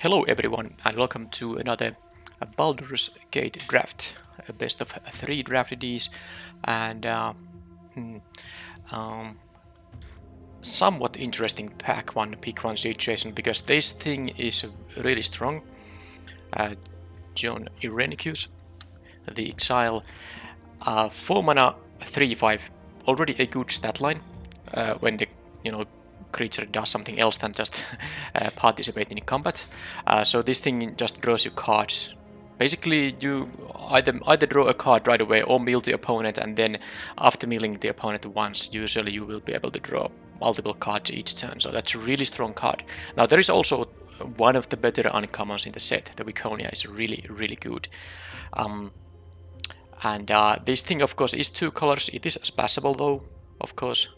Hello everyone and welcome to another Baldur's Gate draft, a best of three draftees and hmm, um, somewhat interesting pack one pick one situation because this thing is really strong. John Irenicus, the Exile, 4 mana 3/5, already a good stat line when the creature does something else than just participate in combat. So this thing just draws you cards. Basically, you either draw a card right away or mill the opponent, and then after milling the opponent once, usually you will be able to draw multiple cards each turn. So that's a really strong card. Now there is also one of the better uncommons in the set. The Viconia is really good. And this thing, of course, is two colors. It is splashable though, of course.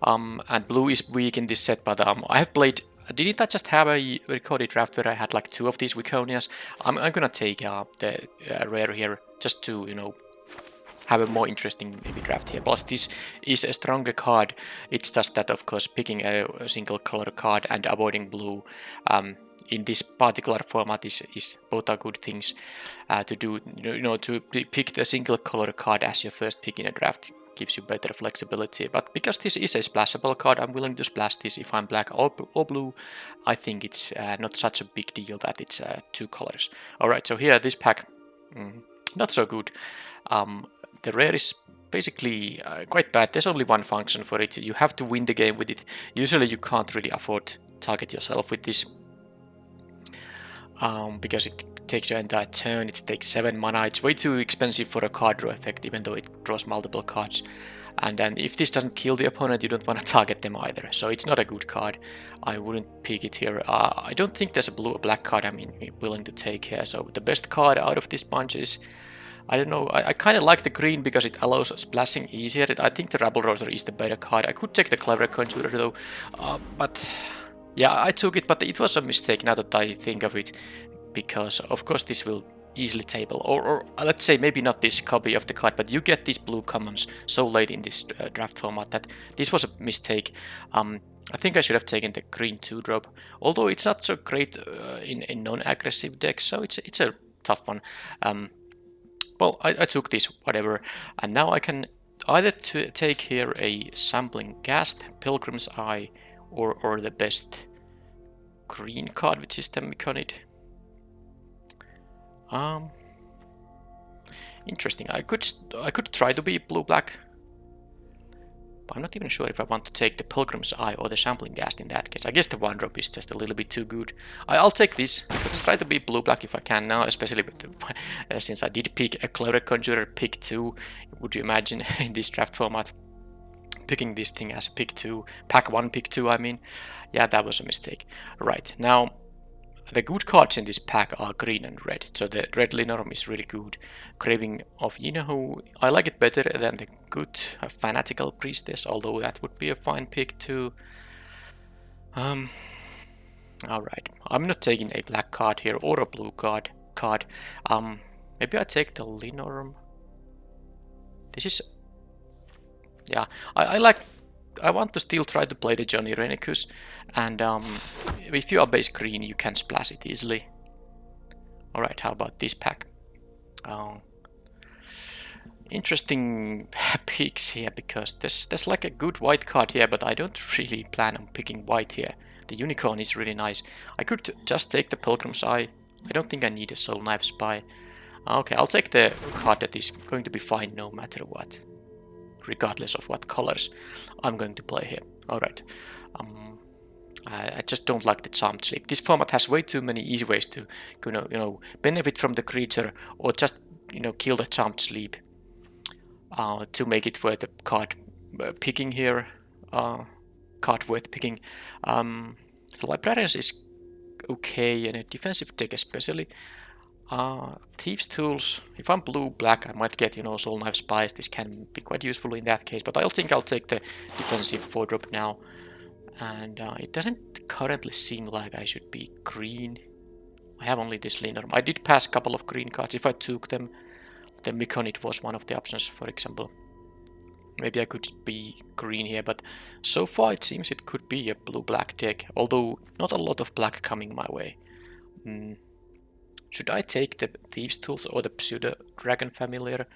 And blue is weak in this set, but I have played. Didn't I just have a recorded draft where I had like two of these Viconias? I'm gonna take the rare here just to have a more interesting maybe draft here. Plus this is a stronger card. It's just that of course picking a single color card and avoiding blue in this particular format is both are good things to do. To pick the single color card as your first pick in a draft gives you better flexibility. But because this is a splashable card, I'm willing to splash this if I'm black or blue. I think it's not such a big deal that it's two colors. Alright, so here this pack, not so good. The rare is basically quite bad. There's only one function for it. You have to win the game with it. Usually you can't really afford to target yourself with this because it takes your entire turn. It takes 7 mana. It's way too expensive for a card draw effect, even though it draws multiple cards. And then if this doesn't kill the opponent, you don't want to target them either. So it's not a good card. I wouldn't pick it here. I don't think there's a blue or black card I'm willing to take here. So the best card out of this bunch is, I don't know, I kind of like the green because it allows splashing easier. I think the Rabble Rouser is the better card. I could take the Clever Conjurer though, but yeah, I took it, but it was a mistake now that I think of it, because of course this will easily table, or let's say maybe not this copy of the card, but you get these blue commons so late in this draft format that this was a mistake. I think I should have taken the green 2-drop, although it's not so great in non-aggressive decks, so it's a tough one. Well, I took this, whatever, and now I can either take here a Sampling Ghast, Pilgrim's Eye, or the best green card, which is the Myconid. Interesting. I could try to be blue-black, but I'm not even sure if I want to take the Pilgrim's Eye or the Sampling Ghast in that case. I guess the 1-drop is just a little bit too good. I'll take this. Let's try to be blue-black if I can now, especially with the, since I did pick a Clever Conjurer pick 2. Would you imagine in this draft format picking this thing as a pick 2, pack 1 pick 2 I mean? Yeah, that was a mistake. Right, now the good cards in this pack are green and red. So the red Linorm is really good. Craving of Yinahu, I like it better than the good Fanatical Priestess, although that would be a fine pick too. Alright, I'm not taking a black card here or a blue card. Maybe I take the Linorm. This is, yeah, I want to still try to play the Johnny Renicus, and if you are base green you can splash it easily. Alright, how about this pack? Interesting picks here, because there's like a good white card here, but I don't really plan on picking white here. The Unicorn is really nice. I could just take the Pilgrim's Eye. I don't think I need a Soul Knife Spy. Okay, I'll take the card that is going to be fine no matter what, regardless of what colors I'm going to play here. Alright. I just don't like the Charmed Sleep. This format has way too many easy ways to benefit from the creature, or just kill the Charmed Sleep to make it worth the card picking here. Card worth picking. The Librarians is okay in a defensive deck especially. Thieves' Tools, if I'm blue-black I might get Soul Knife Spies. This can be quite useful in that case, but I think I'll take the defensive 4-drop now. And it doesn't currently seem like I should be green. I have only this Linorm. I did pass a couple of green cards. If I took them, the Myconid was one of the options, for example. Maybe I could be green here, but so far it seems it could be a blue-black deck, although not a lot of black coming my way. Should I take the Thieves' Tools or the Pseudo Dragon Familiar?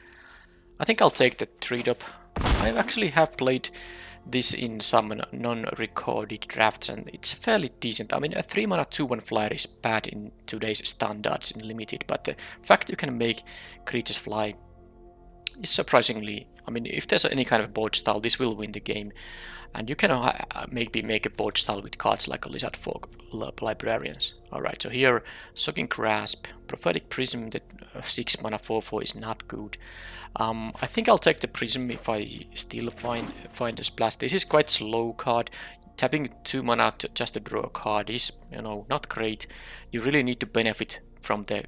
I think I'll take the 3-drop. I actually have played this in some non-recorded drafts and it's fairly decent. I mean, a 3 mana 2/1 flyer is bad in today's standards in limited, but the fact you can make creatures fly is surprisingly... I mean, if there's any kind of board style, this will win the game. And you can maybe make a board style with cards like a Lizard Folk Librarians. Alright, so here, Shocking Grasp, Prophetic Prism, the 6 mana 4/4 is not good. I think I'll take the Prism if I still find a splash. This is quite slow card. Tapping 2 mana just to draw a card is, you know, not great. You really need to benefit from the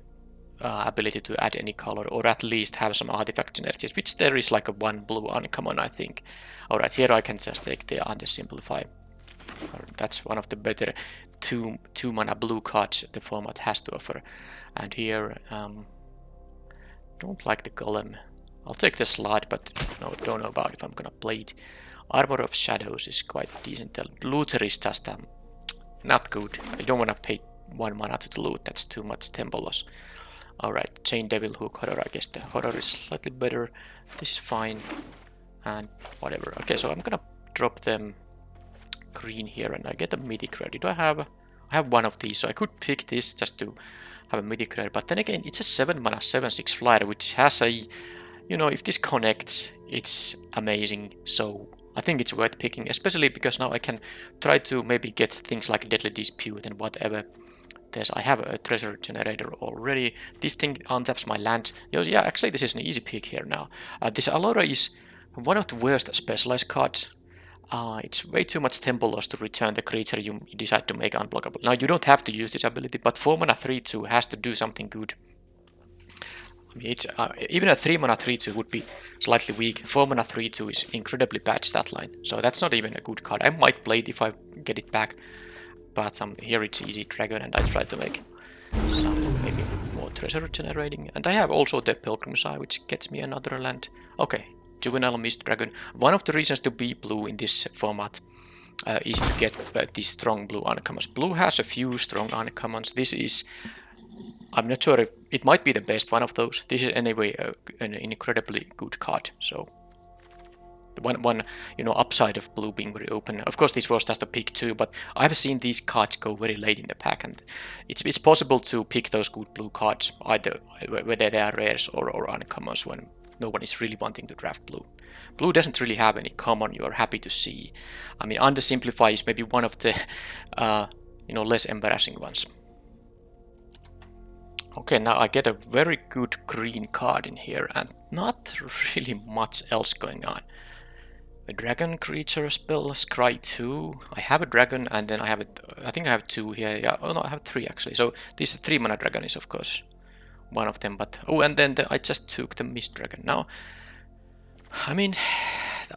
ability to add any color, or at least have some artifact synergies, which there is like a 1 blue uncommon, I think. Alright, here I can just take the Undersimplify. That's one of the better 2 mana blue cards the format has to offer. And here, don't like the Golem. I'll take the Slot, but no, don't know about if I'm gonna play it. Armor of Shadows is quite decent. The Looter is just not good. I don't wanna pay 1 mana to the loot, that's too much tempo loss. Alright, Chain Devil Hook, Horror, I guess the Horror is slightly better. This is fine. And whatever. Okay, so I'm gonna drop them green here and I get a Mythic Rare. I have one of these, so I could pick this just to have a Mythic Rare. But then again, it's a 7 mana 7/6 flyer, which has a... You know, if this connects, it's amazing. So I think it's worth picking, especially because now I can try to maybe get things like Deadly Dispute and whatever. I have a treasure generator already. This thing untaps my land. Yeah, actually this is an easy pick here now. This Allura is one of the worst specialized cards. It's way too much tempo loss to return the creature you decide to make unblockable. Now you don't have to use this ability, but 4 mana 3/2 has to do something good. I mean, it's, even a 3 mana 3/2 would be slightly weak. 4 mana 3/2 is incredibly bad stat line, so that's not even a good card. I might play it if I get it back. But here it's easy dragon and I try to make some maybe more treasure generating. And I have also the Pilgrim's Eye, which gets me another land. Okay, Juvenile Mist Dragon. One of the reasons to be blue in this format is to get these strong blue uncommons. Blue has a few strong uncommons. This is... I'm not sure if... It might be the best one of those. This is anyway an incredibly good card, so... One you know, upside of blue being very open. Of course, this was just a pick too, but I've seen these cards go very late in the pack, and it's possible to pick those good blue cards either whether they are rares or uncommons when no one is really wanting to draft blue. Blue doesn't really have any common you are happy to see. I mean, Undersimplify is maybe one of the you know, less embarrassing ones. Okay, now I get a very good green card in here, and not really much else going on. A dragon creature spell, Scry 2. I have a dragon and then I have it. I think I have 2 here. Yeah, oh no, I have 3 actually. So this 3 mana dragon is of course one of them. But oh, and then I just took the Mist Dragon. Now, I mean,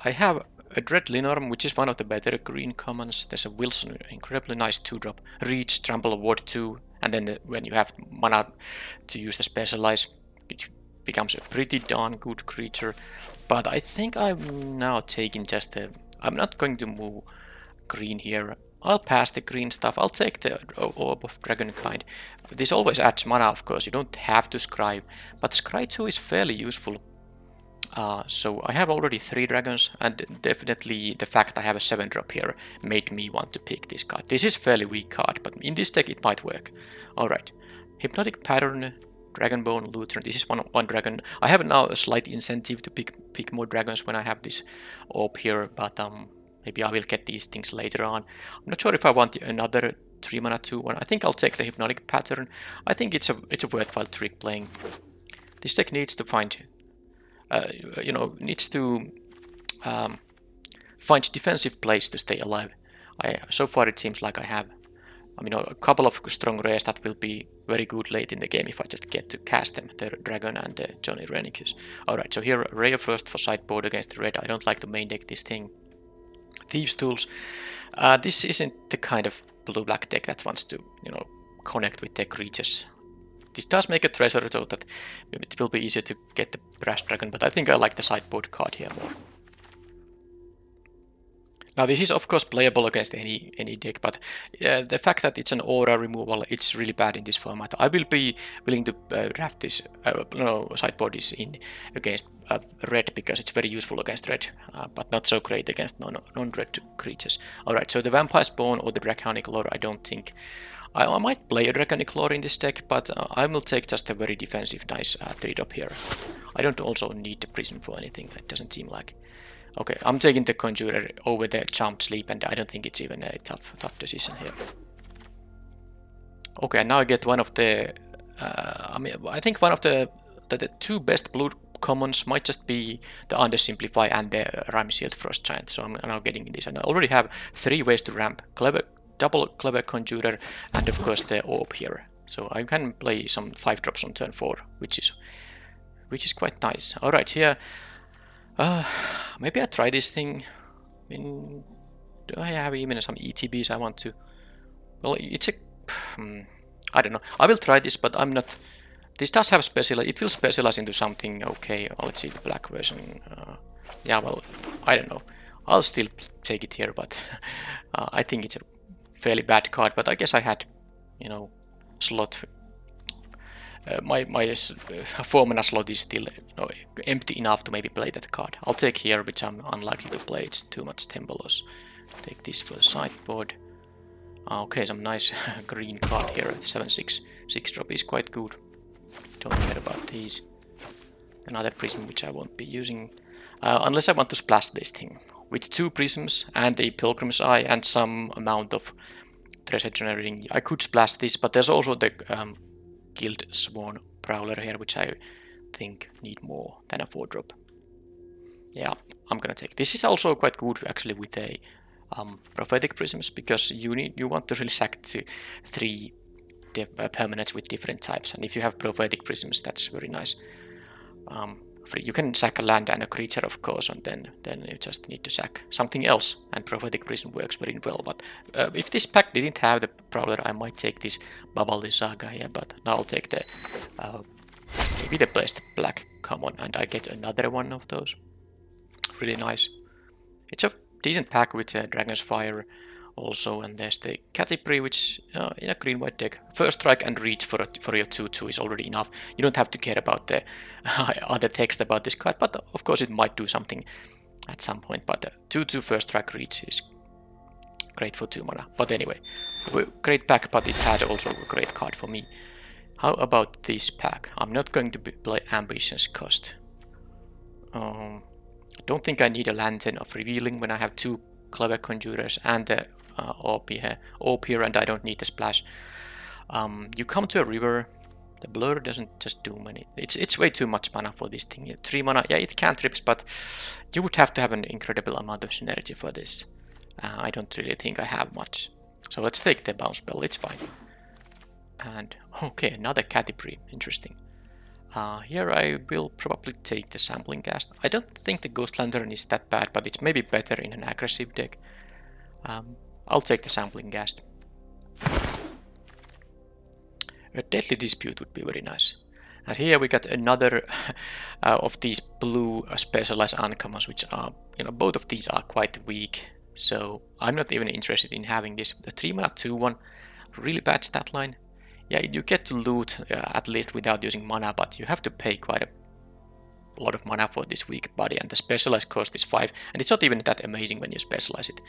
I have a Dread Linorm, which is one of the better green commons. There's a Wilson, incredibly nice 2-drop. Reach, Trample, Ward 2, and then when you have mana to use the Specialize, it becomes a pretty darn good creature. But I think I'm now taking just the... I'm not going to move green here. I'll pass the green stuff. I'll take the Orb of Dragonkind. This always adds mana, of course. You don't have to Scry. But Scry 2 is fairly useful. So I have already 3 dragons. And definitely the fact I have a 7-drop here made me want to pick this card. This is fairly weak card, but in this deck it might work. Alright. Hypnotic Pattern... Dragonbone, Lutheran. This is one dragon. I have now a slight incentive to pick more dragons when I have this orb here, but maybe I will get these things later on. I'm not sure if I want another 3 mana 2-1. I think I'll take the Hypnotic Pattern. I think it's a worthwhile trick playing. This deck needs to find, you know, find defensive plays to stay alive. So far it seems like I have. I mean, a couple of strong rares that will be very good late in the game if I just get to cast them, the Dragon and the Johnny Renicus. Alright, so here, Ray of Frost for sideboard against the red. I don't like to main deck this thing. Thieves' Tools. This isn't the kind of blue-black deck that wants to, you know, connect with their creatures. This does make a treasure so that it will be easier to get the Brass Dragon, but I think I like the sideboard card here more. Now this is of course playable against any deck, but the fact that it's an aura removal, it's really bad in this format. I will be willing to draft this, no, sideboard this in against red because it's very useful against red, but not so great against non-red creatures. Alright, so the Vampire Spawn or the Draconic Lore, I don't think. I might play a Draconic Lore in this deck, but I will take just a very defensive nice 3-drop here. I don't also need the Prism for anything, it doesn't seem like. Okay, I'm taking the Conjurer over the Charmed Sleep, and I don't think it's even a tough decision here. Okay, and now I get one of the... I think one of the two best blue commons might just be the Undersimplify and the Rhyme-Sealed Frost Giant, so I'm now getting this. And I already have 3 ways to ramp. Double Clever Conjurer, and of course the Orb here. So I can play some 5-drops on turn 4, which is quite nice. Alright, here... maybe I try this thing. I mean, do I have even some ETBs I want to... Well, it's a... I don't know. I will try this, but I'm not... This does have specialize. It will specialize into something. Okay, let's see the black version. Yeah, well, I don't know. I'll still take it here, but I think it's a fairly bad card. But I guess I had, you know, slot... my 4-mana slot is still, you know, empty enough to maybe play that card. I'll take here, which I'm unlikely to play. It's too much tempo loss. Take this for the sideboard. Okay, some nice green card here. 7/6 6-drop is quite good. Don't care about these. Another prism which I won't be using unless I want to splash this thing with 2 prisms and a Pilgrim's Eye and some amount of treasure generating. I could splash this, but there's also the Guild Sworn Prowler here, which I think need more than a 4-drop. Yeah, I'm gonna take. This is also quite good actually with a Prophetic Prisms, because you want to really sack 3 permanents with different types, and if you have Prophetic Prisms, that's very nice. You can sack a land and a creature, of course, and then you just need to sack something else, and Prophetic Prism works very well. But if this pack didn't have the Prowler, I might take this Bubble Saga here, but now I'll take the maybe the best black common, and I get another one of those. Really nice. It's a decent pack with Dragon's Fire also, and there's the Catipri, which in a green-white deck, first strike and reach for your 2/2 is already enough. You don't have to care about the other text about this card, but of course it might do something at some point. But 2/2 first strike reach is great for 2 mana. But anyway, great pack, but it had also a great card for me. How about this pack? I'm not going to play Ambition's Cost. I don't think I need a Lantern of Revealing when I have 2 Clever Conjurers and the orb here, and I don't need the splash. You come to a river. The Blur doesn't just do many. It's way too much mana for this thing. 3 mana, yeah, it cantrips, but you would have to have an incredible amount of synergy for this. I don't really think I have much. So let's take the bounce spell, it's fine. And okay, another Catipri, interesting. Here I will probably take the Sampling Cast. I don't think the Ghost Lantern is that bad, but it's maybe better in an aggressive deck. I'll take the Sampling Cast. A Deadly Dispute would be very nice. And here we got another of these blue specialized uncommons, which are, you know, both of these are quite weak. So I'm not even interested in having this. The 3 mana 2/1, really bad stat line. Yeah, you get to loot at least without using mana, but you have to pay quite a lot of mana for this weak body, and the specialized cost is 5, and it's not even that amazing when you specialize it.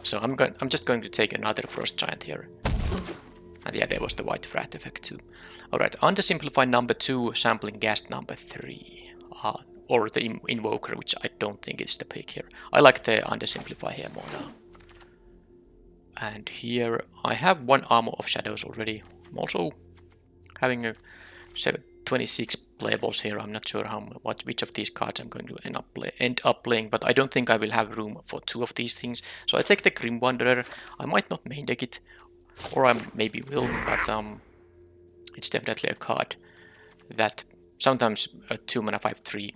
So I'm just going to take another Frost Giant here. And yeah, there was the White Wrath effect too. Alright, Undersimplify number 2, Sampling Ghast number 3. Or the Invoker, which I don't think is the pick here. I like the Undersimplify here more now. And here I have 1 Armor of Shadows already. I'm also having a 26 playables here. I'm not sure which of these cards I'm going to end up playing, but I don't think I will have room for 2 of these things. So I take the Grim Wanderer. I might not main deck it, or I maybe will, but it's definitely a card that sometimes a 2 mana 5/3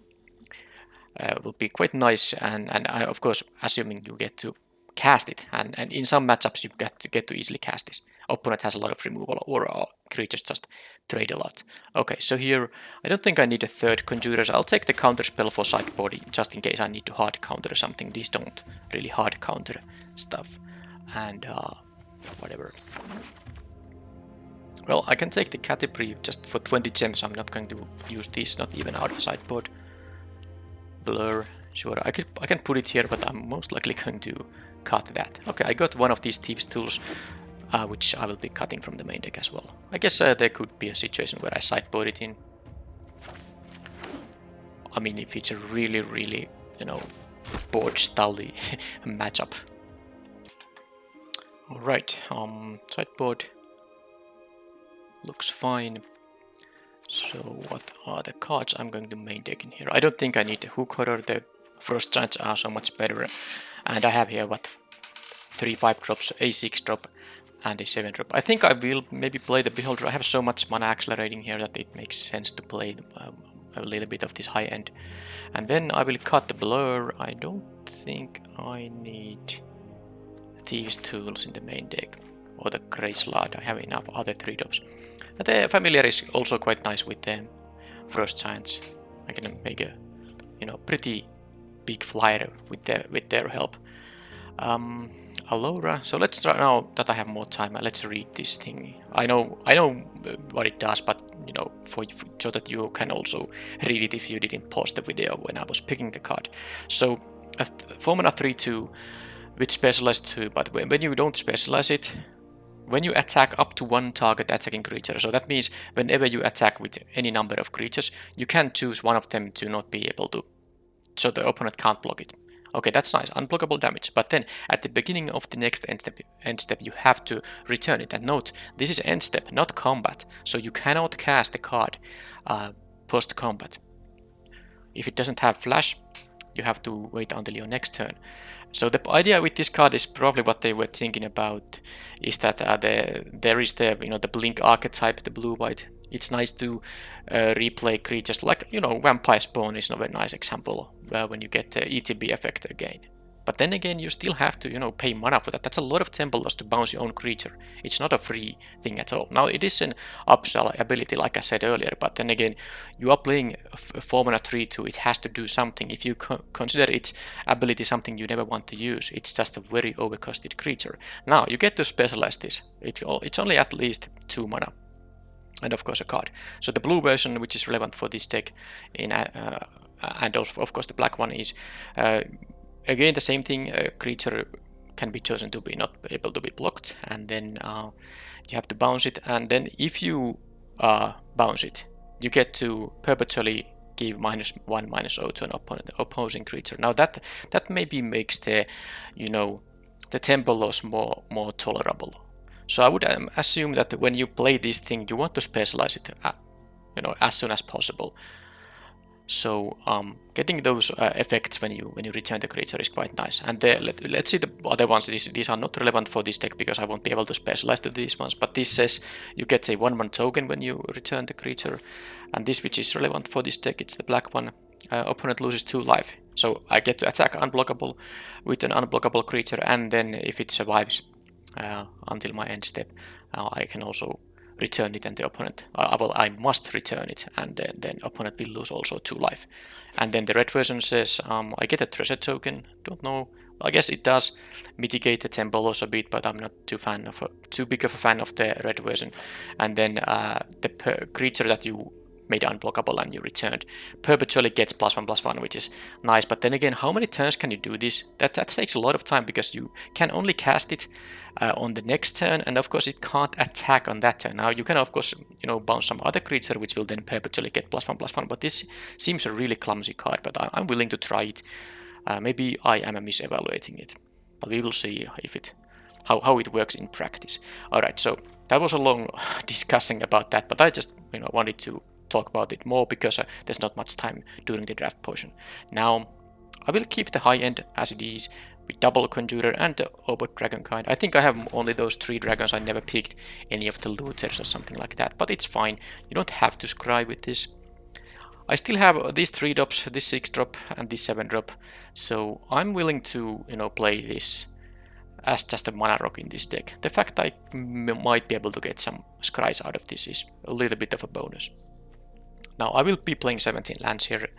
will be quite nice, and of course assuming you get to cast it, and in some matchups you get to easily cast this. opponent has a lot of removal or creatures just trade a lot. Okay, so here I don't think I need a third conjurer. So I'll take the counter spell for sideboard just in case I need to hard counter something. These don't really hard counter stuff. And whatever. Well, I can take the Category just for 20 gems. I'm not going to use this, not even out of sideboard. Blur, sure, I can put it here, but I'm most likely going to cut that. Okay, I got one of these Thieves tools, which I will be cutting from the main deck as well. I guess there could be a situation where I sideboard it in. I mean, if it's a really, you know, board stally matchup. Alright, sideboard looks fine. So what are the cards I'm going to main deck in here? I don't think I need the Hook Horror, the Frost Giants are so much better. And I have here, what, 3 5 drops, a 6 drop, and a 7 drop. I think I will maybe play the Beholder. I have so much mana accelerating here that it makes sense to play a little bit of this high end. And then I will cut the Blur. I don't think I need Thieves Tools in the main deck. Or the Grey Slot. I have enough other 3 drops. The Familiar is also quite nice with the Frost Giants. I can make a, you know, pretty big flyer with their help. Alora. So let's try now that I have more time. Let's read this thing. I know what it does, but you know, so that you can also read it if you didn't pause the video when I was picking the card. So a 4-mana 3/2 with specialized 2, but when you don't specialize it, when you attack up to 1 target attacking creature, so that means whenever you attack with any number of creatures, you can choose one of them to not be able to, so the opponent can't block it. Okay, that's nice, unblockable damage, but then at the beginning of the next end step you have to return it. And note, this is end step, not combat, so you cannot cast the card post combat. If it doesn't have flash, you have to wait until your next turn. So the idea with this card is probably what they were thinking about, is that there is the, you know, the blink archetype, the blue-white. It's nice to replay creatures like, you know, Vampire Spawn is a very nice example when you get the ETB effect again. But then again, you still have to, you know, pay mana for that. That's a lot of tempo loss to bounce your own creature. It's not a free thing at all. Now, it is an upsell ability, like I said earlier, but then again, you are playing a 4-mana 3/2. It has to do something. If you consider its ability something you never want to use, it's just a very overcosted creature. Now, you get to specialize this. It's only at least 2 mana. And of course a card. So the blue version, which is relevant for this deck, and also of course the black one is again the same thing. A creature can be chosen to be not able to be blocked, and then you have to bounce it. And then if you bounce it, you get to perpetually give -1/-0 to an opposing creature. Now that maybe makes the, you know, the tempo loss more tolerable. So I would assume that when you play this thing, you want to specialize it, you know, as soon as possible. So getting those effects when you return the creature is quite nice. And let's see the other ones. These are not relevant for this deck because I won't be able to specialize to these ones. But this says you get a 1/1 token when you return the creature. And this, which is relevant for this deck, it's the black one. Opponent loses 2 life. So I get to attack unblockable with an unblockable creature, and then if it survives until my end step, I can also return it, and the opponent, I must return it, and then opponent will lose also 2 life. And then the red version says I get a treasure token. Don't know. I guess it does mitigate the tempo loss a bit, but I'm not too big of a fan of the red version. And then the creature that you made unblockable and you returned perpetually gets +1/+1, which is nice. But then again, how many turns can you do this? That takes a lot of time because you can only cast it on the next turn, and of course it can't attack on that turn. Now you can of course, you know, bounce some other creature which will then perpetually get +1/+1, but this seems a really clumsy card. But I'm willing to try it. Maybe I am misevaluating it, but we will see if how it works in practice. Alright, so that was a long discussing about that, but I just, you know, wanted to talk about it more because there's not much time during the draft portion. Now I will keep the high end as it is with double conjurer and the Obot dragon kind. I think I have only those 3 dragons. I never picked any of the looters or something like that, but it's fine. You don't have to scry with this. I still have these 3 drops, this 6 drop and this 7 drop, so I'm willing to, you know, play this as just a mana rock in this deck. The fact I might be able to get some scries out of this is a little bit of a bonus. Now I will be playing 17 lands here,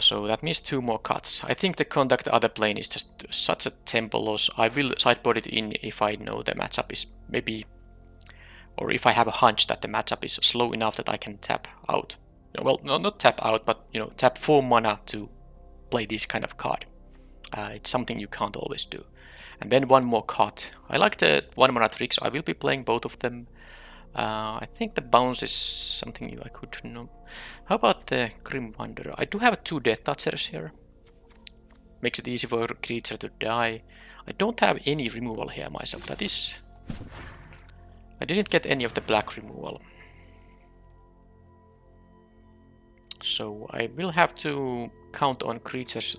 so that means 2 more cuts. I think the Contact Other Plane is just such a tempo loss. I will sideboard it in if I know the matchup is maybe, or if I have a hunch that the matchup is slow enough that I can tap out. Well, no, not tap out, but you know, tap 4 mana to play this kind of card. It's something you can't always do. And then 1 more cut. I like the 1 mana tricks. I will be playing both of them. I think the bounce is something I could know. How about the Grim Wanderer? I do have 2 Death Touchers here. Makes it easy for a creature to die. I don't have any removal here myself. That is... I didn't get any of the black removal. So I will have to count on creatures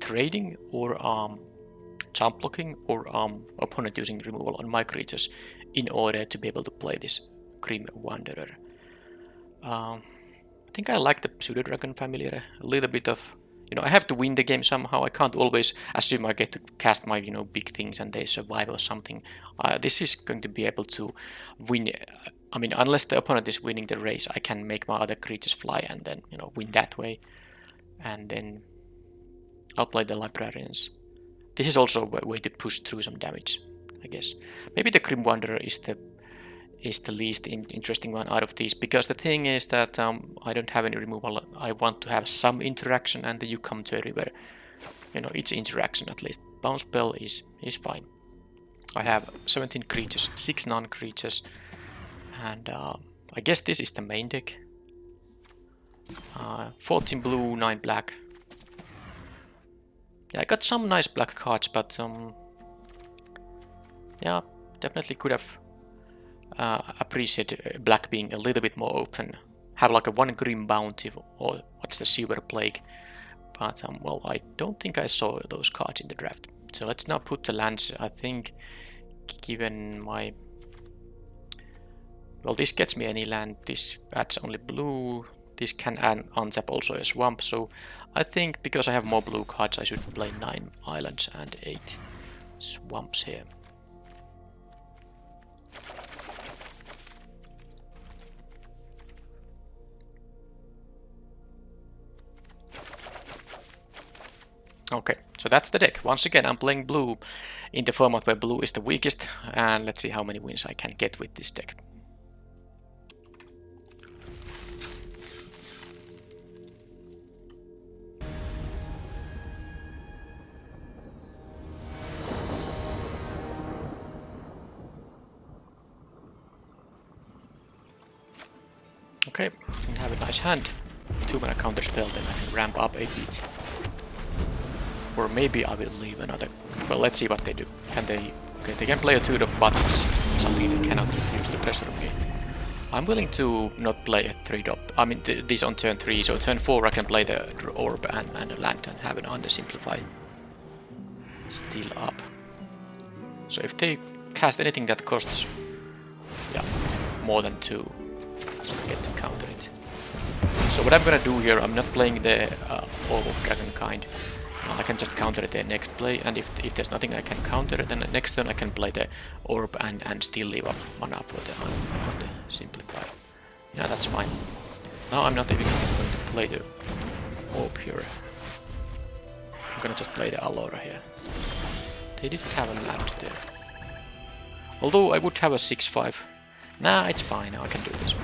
trading or jump blocking or opponent using removal on my creatures in order to be able to play this Grim Wanderer. I think I like the Pseudo Dragon familiar. A little bit of, you know, I have to win the game somehow. I can't always assume I get to cast my, you know, big things and they survive or something. This is going to be able to win. I mean, unless the opponent is winning the race, I can make my other creatures fly and then, you know, win that way. And then I'll play the Librarians. This is also a way to push through some damage, I guess. Maybe the Grim Wanderer is the least interesting one out of these, because the thing is that I don't have any removal. I want to have some interaction, and then you come to a river. You know, it's interaction at least. Bounce Spell is fine. I have 17 creatures, 6 non-creatures, and I guess this is the main deck. 14 blue, 9 black. Yeah, I got some nice black cards, but yeah, definitely could have appreciated black being a little bit more open. Have like a 1 Grim Bounty or what's the Silver Plague. But well, I don't think I saw those cards in the draft. So let's now put the lands. I think given my... Well, this gets me any land. This adds only blue. This can untap also a swamp, so I think because I have more blue cards I should play 9 islands and 8 swamps here. Okay, so that's the deck. Once again, I'm playing blue in the format where blue is the weakest, and let's see how many wins I can get with this deck. Okay, I have a nice hand. 2 mana counter spell, then I can ramp up a bit. Or maybe I will leave another. Well, let's see what they do. Can they? Okay, they can play a 2-drop, but it's something they cannot use the pressure on me. I'm willing to not play a 3-drop. I mean, this on turn 3, so turn 4 I can play the orb and a land and have an undersimplify still up. So if they cast anything that costs, yeah, more than 2. I get to counter it. So what I'm gonna do here, I'm not playing the Orb of Dragonkind. I can just counter it the next play, and if there's nothing I can counter, then the next turn I can play the Orb and still leave up mana for the Simplify. Yeah, that's fine. Now I'm not even going to play the Orb here. I'm gonna just play the Allura here. They didn't have a land there. Although I would have a 6-5. Nah, it's fine, I can do this.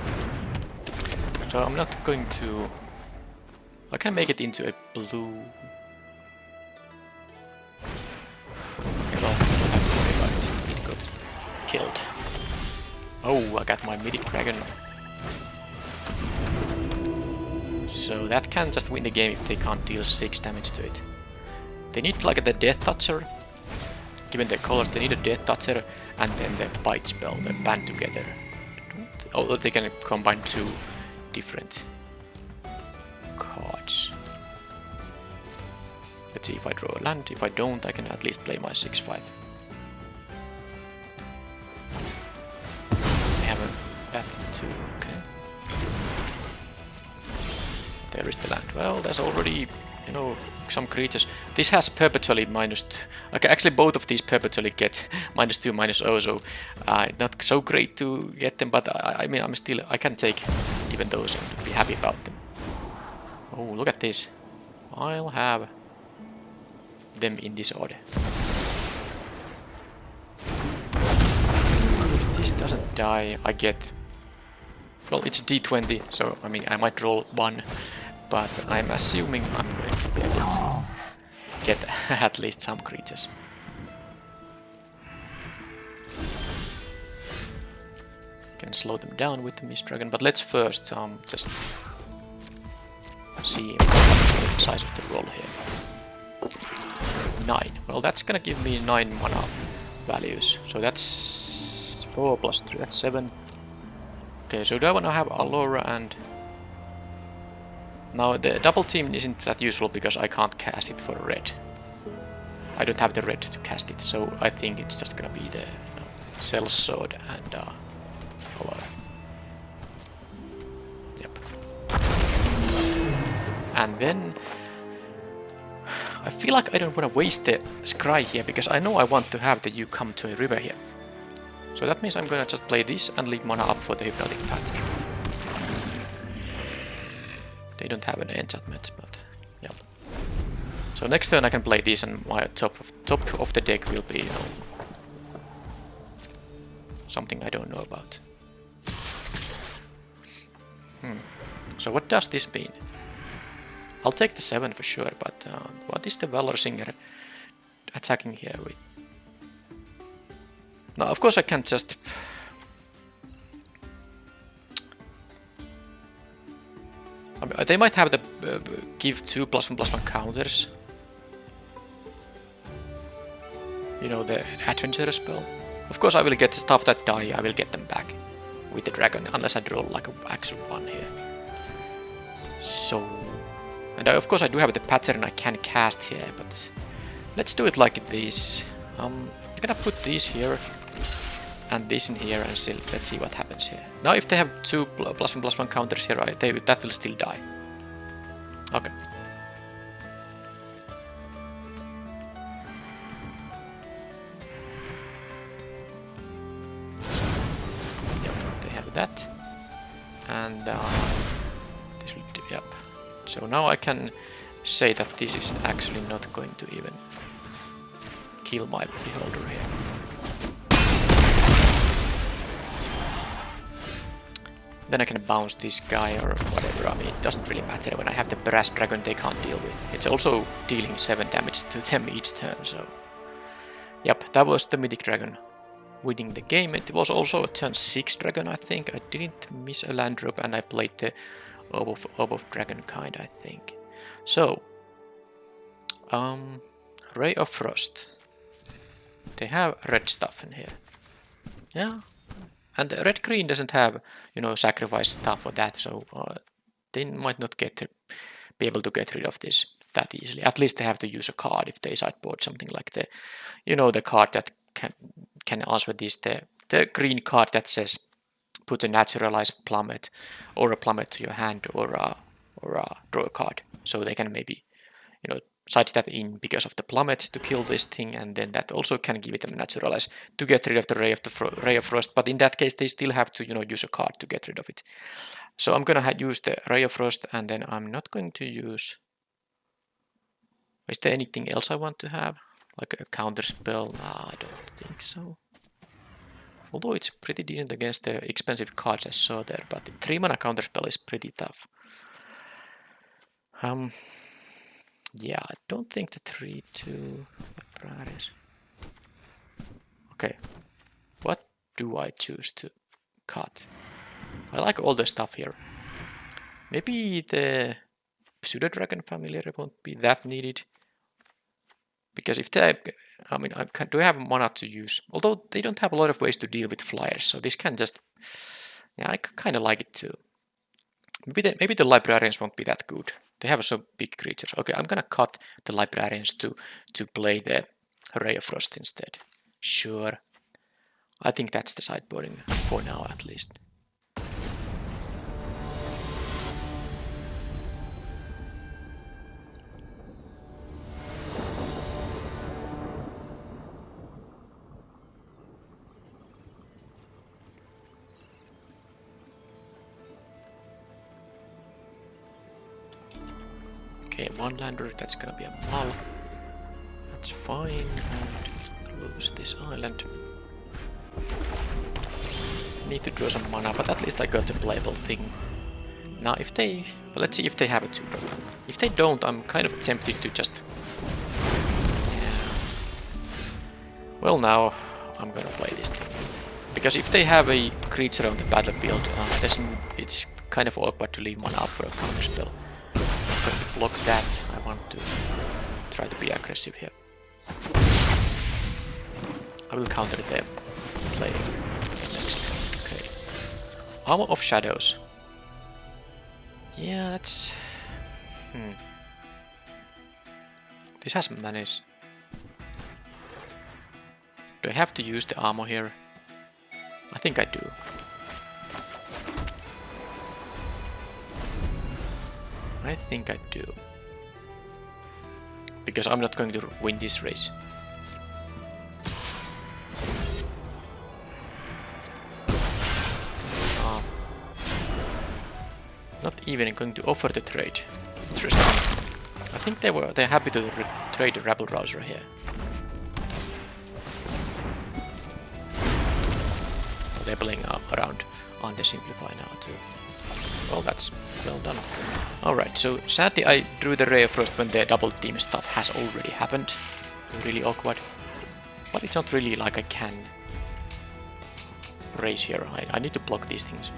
So I'm not going to... I can make it into a blue... Okay, well, not have to worry about it. It got killed. Oh, I got my Mythic Dragon. So that can just win the game if they can't deal 6 damage to it. They need like the Death Toucher. Given their colors, they need a Death Toucher and then the Bite spell, the band together. Although they can combine 2 different cards. Let's see if I draw a land. If I don't, I can at least play my 6-5. I have a battle too, okay. There is the land. Well, there's already you know, some creatures. This has perpetually okay, actually both of these perpetually get -2, -0, so not so great to get them, but I mean, I can take even those and be happy about them. Oh, look at this. I'll have them in this order. If this doesn't die, I get... Well, it's D20, so I mean, I might roll 1, but I'm assuming I'm going to be able to get at least some creatures. Can slow them down with the Mist Dragon, but let's first just see what the size of the roll here. 9. Well, that's gonna give me 9 mana values. So that's 4 plus 3, that's 7. Okay, so do I want to have Allura and... Now the double team isn't that useful because I can't cast it for red. I don't have the red to cast it, so I think it's just gonna be the Sellsword and Allura. Yep. And then I feel like I don't want to waste the Scry here because I know I want to have the You Come to a River here. So that means I'm gonna just play this and leave mana up for the Hypnotic Pattern. They don't have any enchantments, but yeah. So next turn I can play this and my top of the deck will be, you know, something I don't know about. So what does this mean? I'll take the 7 for sure, but what is the Valor Singer attacking here with? Now, of course I can't just... I mean, they might have the give 2 +1/+1 counters. You know, the Adventurer spell. Of course I will get stuff that die, I will get them back with the dragon, unless I draw like an actual 1 here. So... And of course I do have the pattern I can cast here, but let's do it like this. I'm gonna put these here and this in here and still, let's see what happens here. Now if they have 2 +1/+1 counters here, that will still die. Okay. Yep, they have that. And this will do, yep. So now I can say that this is actually not going to even kill my Beholder here. Then I can bounce this guy or whatever. I mean, it doesn't really matter. When I have the Brass Dragon, they can't deal with. It's also dealing 7 damage to them each turn, so... Yep, that was the Mythic Dragon winning the game. It was also a turn 6 dragon, I think. I didn't miss a land drop and I played the Orb of Dragon kind, I think. So, Ray of Frost. They have red stuff in here. Yeah. And red-green doesn't have, you know, sacrifice stuff for that, so they might not be able to get rid of this that easily. At least they have to use a card if they sideboard something like the, you know, the card that can answer this, the green card that says put a naturalized plummet or a plummet to your hand or draw a card. So they can maybe, you know, side that in because of the plummet to kill this thing, and then that also can give it a naturalize to get rid of the Ray of Frost. But in that case, they still have to, you know, use a card to get rid of it. So I'm gonna use the Ray of Frost, and then I'm not going to use. Is there anything else I want to have, like a counter spell? Nah, I don't think so. Although it's pretty decent against the expensive cards I saw there, but the 3 mana counter spell is pretty tough. Yeah, I don't think the 3/2 Libraries. Okay, what do I choose to cut? I like all the stuff here. Maybe the Pseudo Dragon Familiar won't be that needed. Because if they, I mean, do have mana to use. Although they don't have a lot of ways to deal with flyers, so this can just, yeah, I kind of like it too. Maybe the Librarians won't be that good. They have so big creatures. Okay, I'm gonna cut the Librarians to play the Ray of Frost instead. Sure. I think that's the sideboarding for now, at least. Okay, one lander, that's gonna be a mull. That's fine, and close this island. Need to draw some mana, but at least I got the playable thing. Now if they... well, let's see if they have a 2-drop. If they don't, I'm kind of tempted to just... yeah. Well, now I'm gonna play this thing. Because if they have a creature on the battlefield, it's kind of awkward to leave one up for a counter spell. I'm going to block that. I want to try to be aggressive here. I will counter their play next. Okay. Armor of Shadows. Yeah, that's... This has menace. Do I have to use the armor here? I think I do. I think I do. Because I'm not going to win this race. Not even going to offer the trade. Interesting. I think they're happy to trade the Rabble Rouser here. They're playing around on the Simplify now too. Well, that's well done. Alright, so sadly I drew the Ray of Frost when the double team stuff has already happened. Really awkward. But it's not really like I can race here. I need to block these things.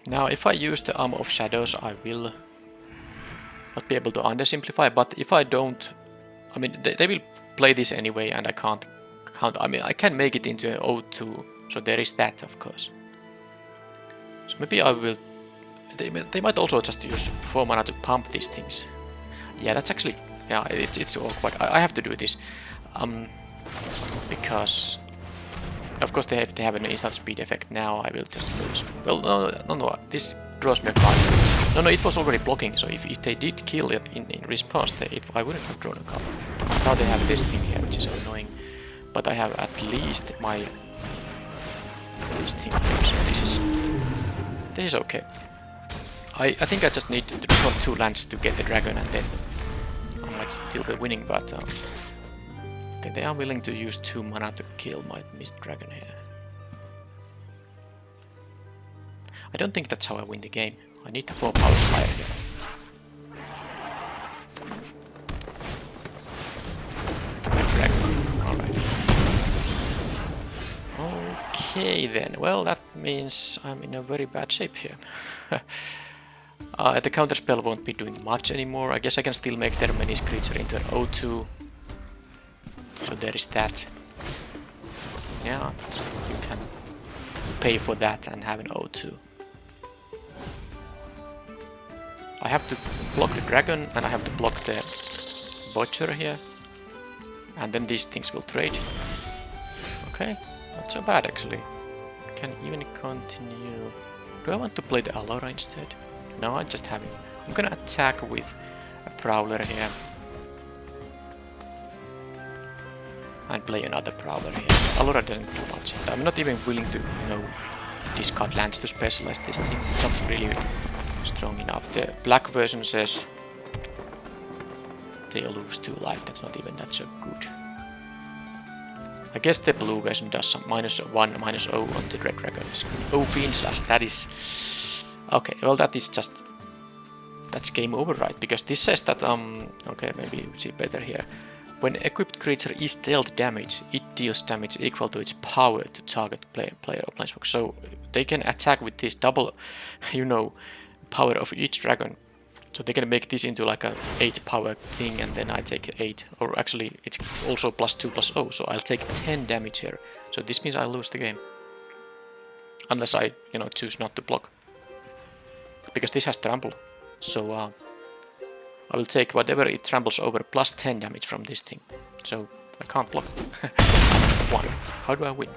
Now, if I use the Armor of Shadows, I will not be able to undersimplify, but if I don't... I mean, they will play this anyway, and I can't count... I mean, I can make it into an O2, so there is that, of course. So maybe I will... They might also just use 4 mana to pump these things. Yeah, that's actually... yeah, it's awkward. I have to do this. Because... of course, if they have an instant speed effect now, I will just lose. Well, no, this draws me a card. No, it was already blocking, so if they did kill it in response, I wouldn't have drawn a card. Now they have this thing here, which is annoying. But I have at least this thing here, so this is okay. I think I just need to draw 2 lands to get the dragon, and then I might still be winning, but... okay, they are willing to use 2 mana to kill my Mist Dragon here. I don't think that's how I win the game. I need the 4 power flyer here. Dragon, alright. Okay then, well that means I'm in a very bad shape here. The counterspell won't be doing much anymore. I guess I can still make their Menace creature into an O2. So there is that. Yeah, you can pay for that and have an O2. I have to block the dragon and I have to block the butcher here. And then these things will trade. Okay, not so bad actually. Can even continue. Do I want to play the Allura instead? No, I just have it. I'm gonna attack with a Prowler here. And play another Prowler here. Allura doesn't do much. I'm not even willing to, discard lands to specialize this thing. It's not really strong enough. The black version says they lose 2 life. That's not even that so good. I guess the blue version does some -1, -0 on the red dragons. Oh, Fiend Slash, that is... okay, well that is just... that's game over, right? Because this says that, okay, maybe you see better here. When equipped creature is dealt damage, it deals damage equal to its power to target player or planeswalker. So they can attack with this double, power of each dragon. So they can make this into like a 8 power thing, and then I take 8. Or actually, it's also +2/+0, so I'll take 10 damage here. So this means I lose the game. Unless I, choose not to block. Because this has trample. So, I will take whatever it tramples over plus 10 damage from this thing. So I can't block. 1. How do I win?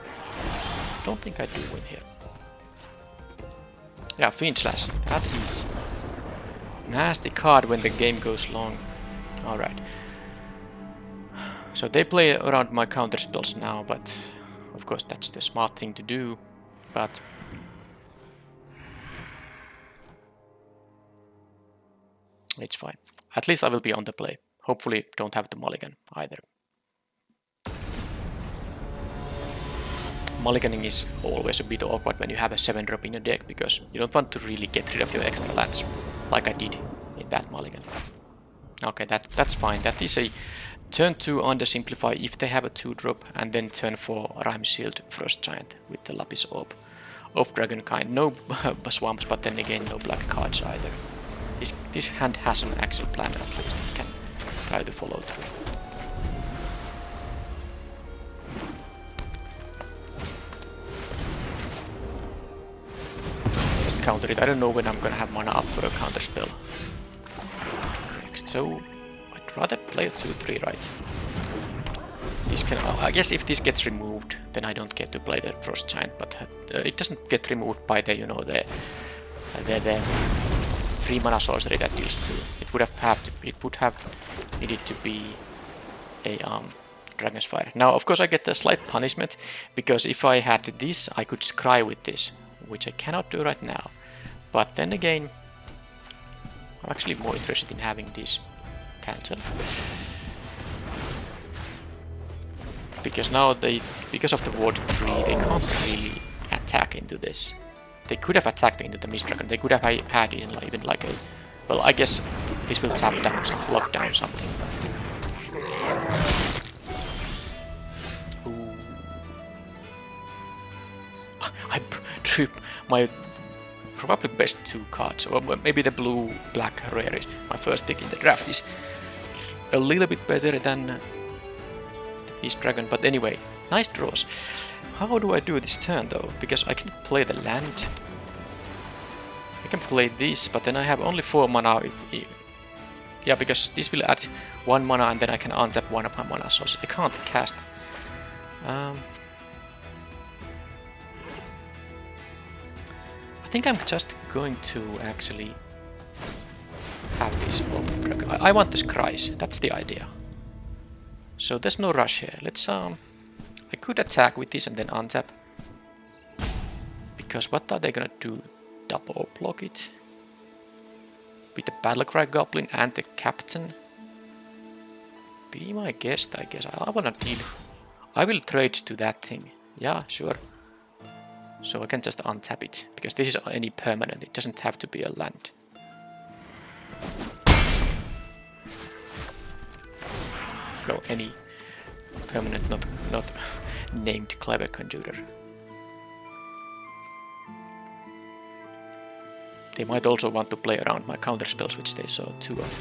Don't think I do win here. Yeah, Fiend Slash. That is nasty card when the game goes long. Alright. So they play around my counter spells now, but of course that's the smart thing to do. But it's fine. At least I will be on the play. Hopefully don't have the mulligan either. Mulliganing is always a bit awkward when you have a 7-drop in your deck, because you don't want to really get rid of your extra lands, like I did in that mulligan. Okay, that's fine. That is a turn 2 undersimplify if they have a 2-drop, and then turn 4 Rhyme Shield Frost Giant with the Lapis Orb of Dragon kind. No swamps, but then again no black cards either. This hand has an actual plan, at least it can try to follow through. Just counter it. I don't know when I'm gonna have mana up for a counter spell next, so I'd rather play a 2-3, right? This can, I guess if this gets removed, then I don't get to play the Frost Giant, but it doesn't get removed by the, you know, the 3 mana sorcery that deals 2. It would have needed to be a Dragon's Fire. Now, of course, I get a slight punishment, because if I had this, I could scry with this, which I cannot do right now. But then again, I'm actually more interested in having this cancel. Because now because of the Ward 3, they can't really attack into this. They could have attacked into the Mist Dragon. They could have had even like a... Well, I guess this will tap down, lock down something. But... Ooh. I drew my probably best 2 cards. Or maybe the blue-black rare is my first pick in the draft. Is a little bit better than the Mist Dragon. But anyway, nice draws. How do I do this turn though? Because I can play the land. I can play this, but then I have only 4 mana. Yeah, because this will add 1 mana and then I can untap 1 of my mana, so I can't cast. I think I'm just going to actually have this Orb of Dragon. I want the Scries, that's the idea. So there's no rush here. Let's I could attack with this and then untap. Because what are they gonna do? Double block it? With the Battlecry Goblin and the Captain? Be my guest, I guess. I wanna deal. I will trade to that thing. Yeah, sure. So I can just untap it. Because this is any permanent. It doesn't have to be a land. Well, any permanent, not named Clever Conjurer. They might also want to play around my counter spells, which they saw 2 of.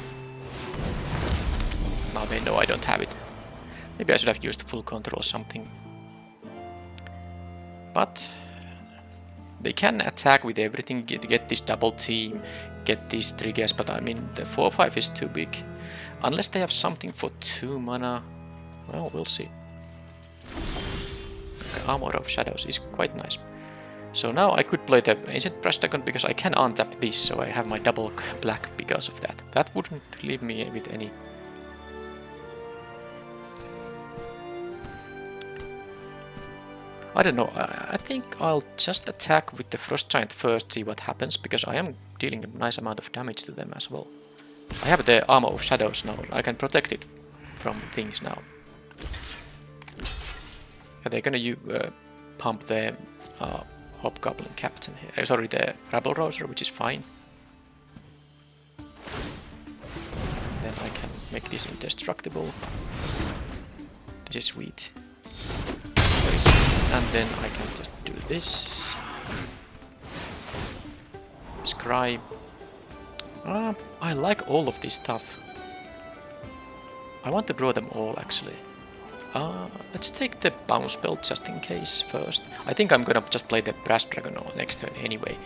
Now they know I don't have it. Maybe I should have used full control or something. But they can attack with everything, get this double team, get these triggers, but I mean the 4-5 is too big. Unless they have something for 2 mana. Well, we'll see. Okay, Armor of Shadows is quite nice. So now I could play the Ancient Brass Dragon because I can untap this, so I have my double black because of that. That wouldn't leave me with any... I don't know, I think I'll just attack with the Frost Giant first, see what happens, because I am dealing a nice amount of damage to them as well. I have the Armor of Shadows now, I can protect it from things now. Yeah, they're gonna pump the Hobgoblin Captain here. Sorry, the Rabble Rouser, which is fine. Then I can make this indestructible. This is sweet. Very sweet. And then I can just do this. Scribe. I like all of this stuff. I want to draw them all actually. Let's take the bounce spell just in case first. I think I'm gonna just play the Brass Dragon on next turn anyway.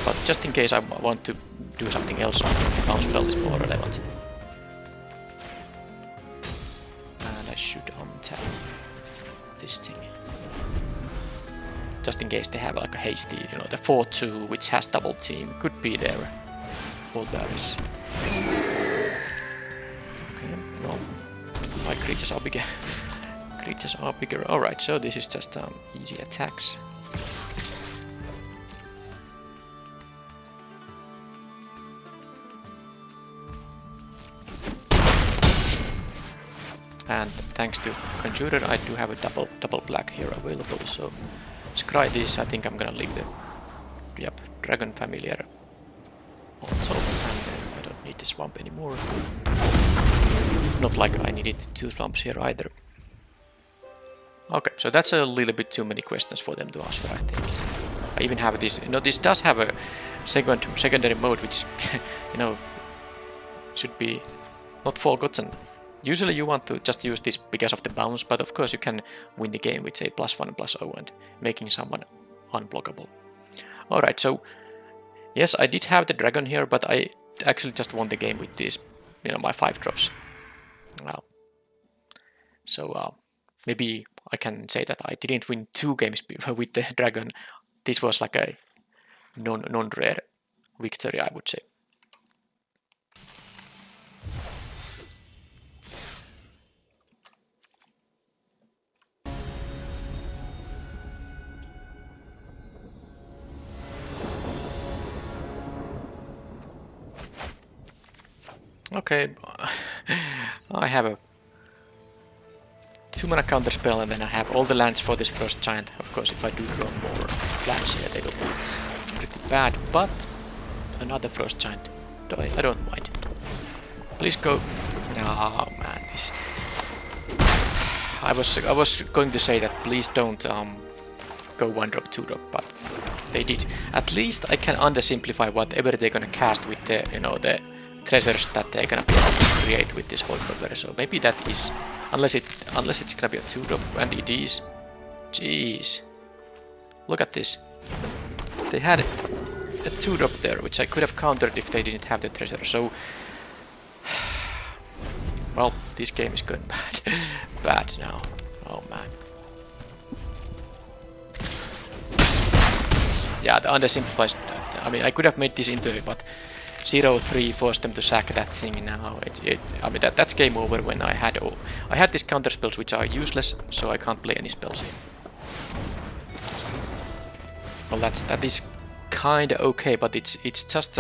But just in case I want to do something else, bounce spell is more relevant. this thing. Just in case they have like a hasty, you know, the 4-2 which has double team could be there. Baldur is. Okay, well, my creatures are bigger. Creatures are bigger. Alright, so this is just easy attacks. And thanks to Conjurer, I do have a double black here available, so scry this. I think I'm gonna leave the Dragon Familiar on top, and I don't need the swamp anymore. Not like I needed 2 swamps here either. Okay, so that's a little bit too many questions for them to answer, I think. I even have this, you know, this does have a secondary mode, which, you know, should be not forgotten. Usually you want to just use this because of the bounce, but of course you can win the game with say +1/+0 and making someone unblockable. Alright, so yes, I did have the dragon here, but I actually just won the game with these, you know, my 5 drops. Wow. So maybe I can say that I didn't win 2 games with the dragon. This was like a non-rare victory, I would say. Okay, I have a 2-mana counter spell, and then I have all the lands for this first giant. Of course, if I do draw more lands here, they will be pretty bad, but another first giant, I don't mind. Please go. Oh man, this. I was going to say that please don't go 1-drop, 2-drop, but they did. At least I can undersimplify whatever they're gonna cast with the, you know, the treasures that they're gonna be able to create with this whole cover. So maybe that is, unless it's gonna be a 2-drop, and it is. Jeez, look at this. They had a 2-drop there, which I could have countered if they didn't have the treasure. So, well, this game is going bad now. Oh man. Yeah, the undersimplified. I mean, I could have made this into it, but 0-3 forced them to sack that thing now. I mean, that's game over when I had these counter spells which are useless, so I can't play any spells here. Well, that is kinda okay, but it's just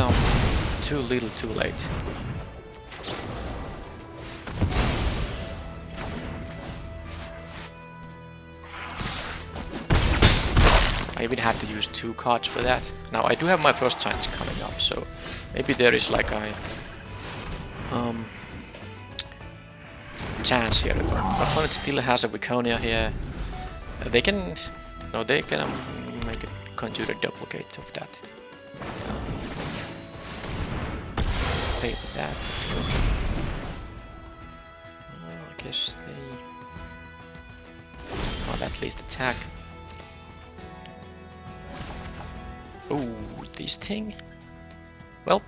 too little, too late. I even had to use 2 cards for that. Now I do have my first giants coming up, so maybe there is like a chance here. My opponent still has a Viconia here. They can make a conjure a duplicate of that. Play with that. Well, I guess they. Well, at least attack. Oh, this thing? Well,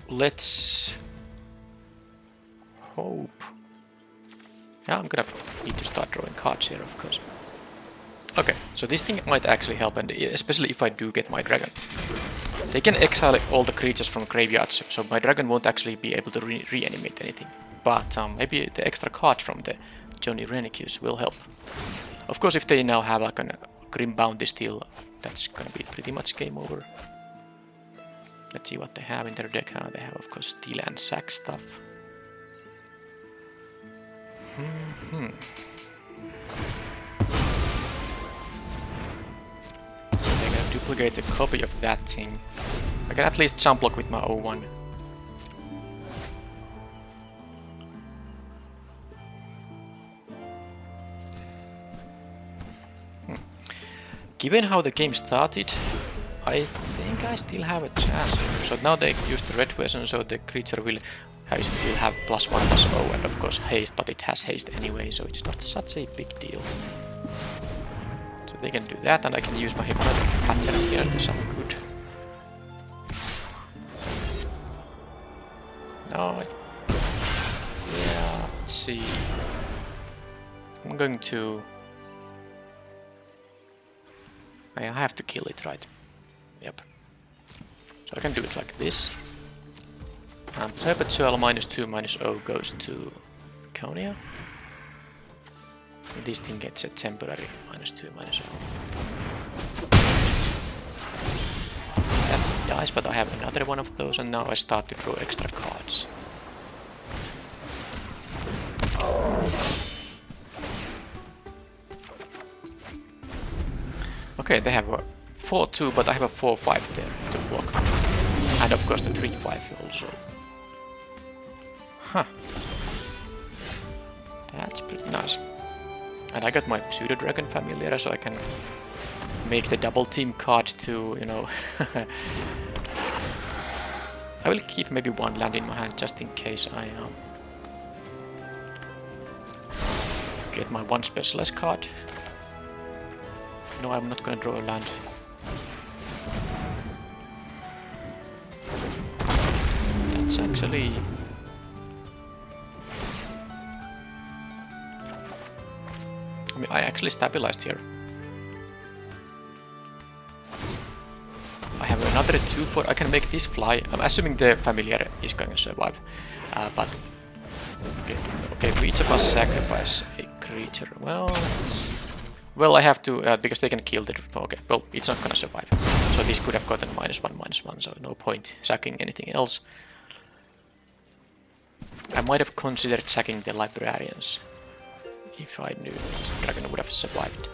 let's hope. Yeah, I'm gonna need to start drawing cards here, of course. Okay, so this thing might actually help, and especially if I do get my dragon. They can exile all the creatures from graveyards, so my dragon won't actually be able to reanimate anything. But maybe the extra cards from the Johnny Renicus will help. Of course, if they now have like a Grim Bounty still, that's gonna be pretty much game over. Let's see what they have in their deck. They have, of course, Steel and Sack stuff. I'm gonna duplicate a copy of that thing. I can at least jump block with my 0-1. Given how the game started, I think I still have a chance. So now they use the red version, so the creature will have +1/+0 and of course haste, but it has haste anyway, so it's not such a big deal. So they can do that, and I can use my hypnotic pattern here to some good. No, yeah, let's see. I'm going to I have to kill it, right? Yep. So I can do it like this. And perpetual -2 -0 goes to Konia. And this thing gets a temporary -2 -0. That dies, but I have another one of those, and now I start to draw extra cards. Okay, they have a 4-2, but I have a 4-5 there to block. And of course the 3-5 also. Huh. That's pretty nice. And I got my Pseudo Dragon Familiar, so I can make the double team card to, you know... I will keep maybe one land in my hand just in case I get my one specialist card. No, I'm not gonna draw a land. That's actually... I mean, I actually stabilized here. I have another 2-4. I can make this fly. I'm assuming the familiar is going to survive. But... Okay, we each of us sacrifice a creature. Well, I have to, because they can kill the... Okay, well, it's not gonna survive. So this could have gotten -1/-1, so no point sacking anything else. I might have considered sacking the librarians if I knew this dragon would have survived.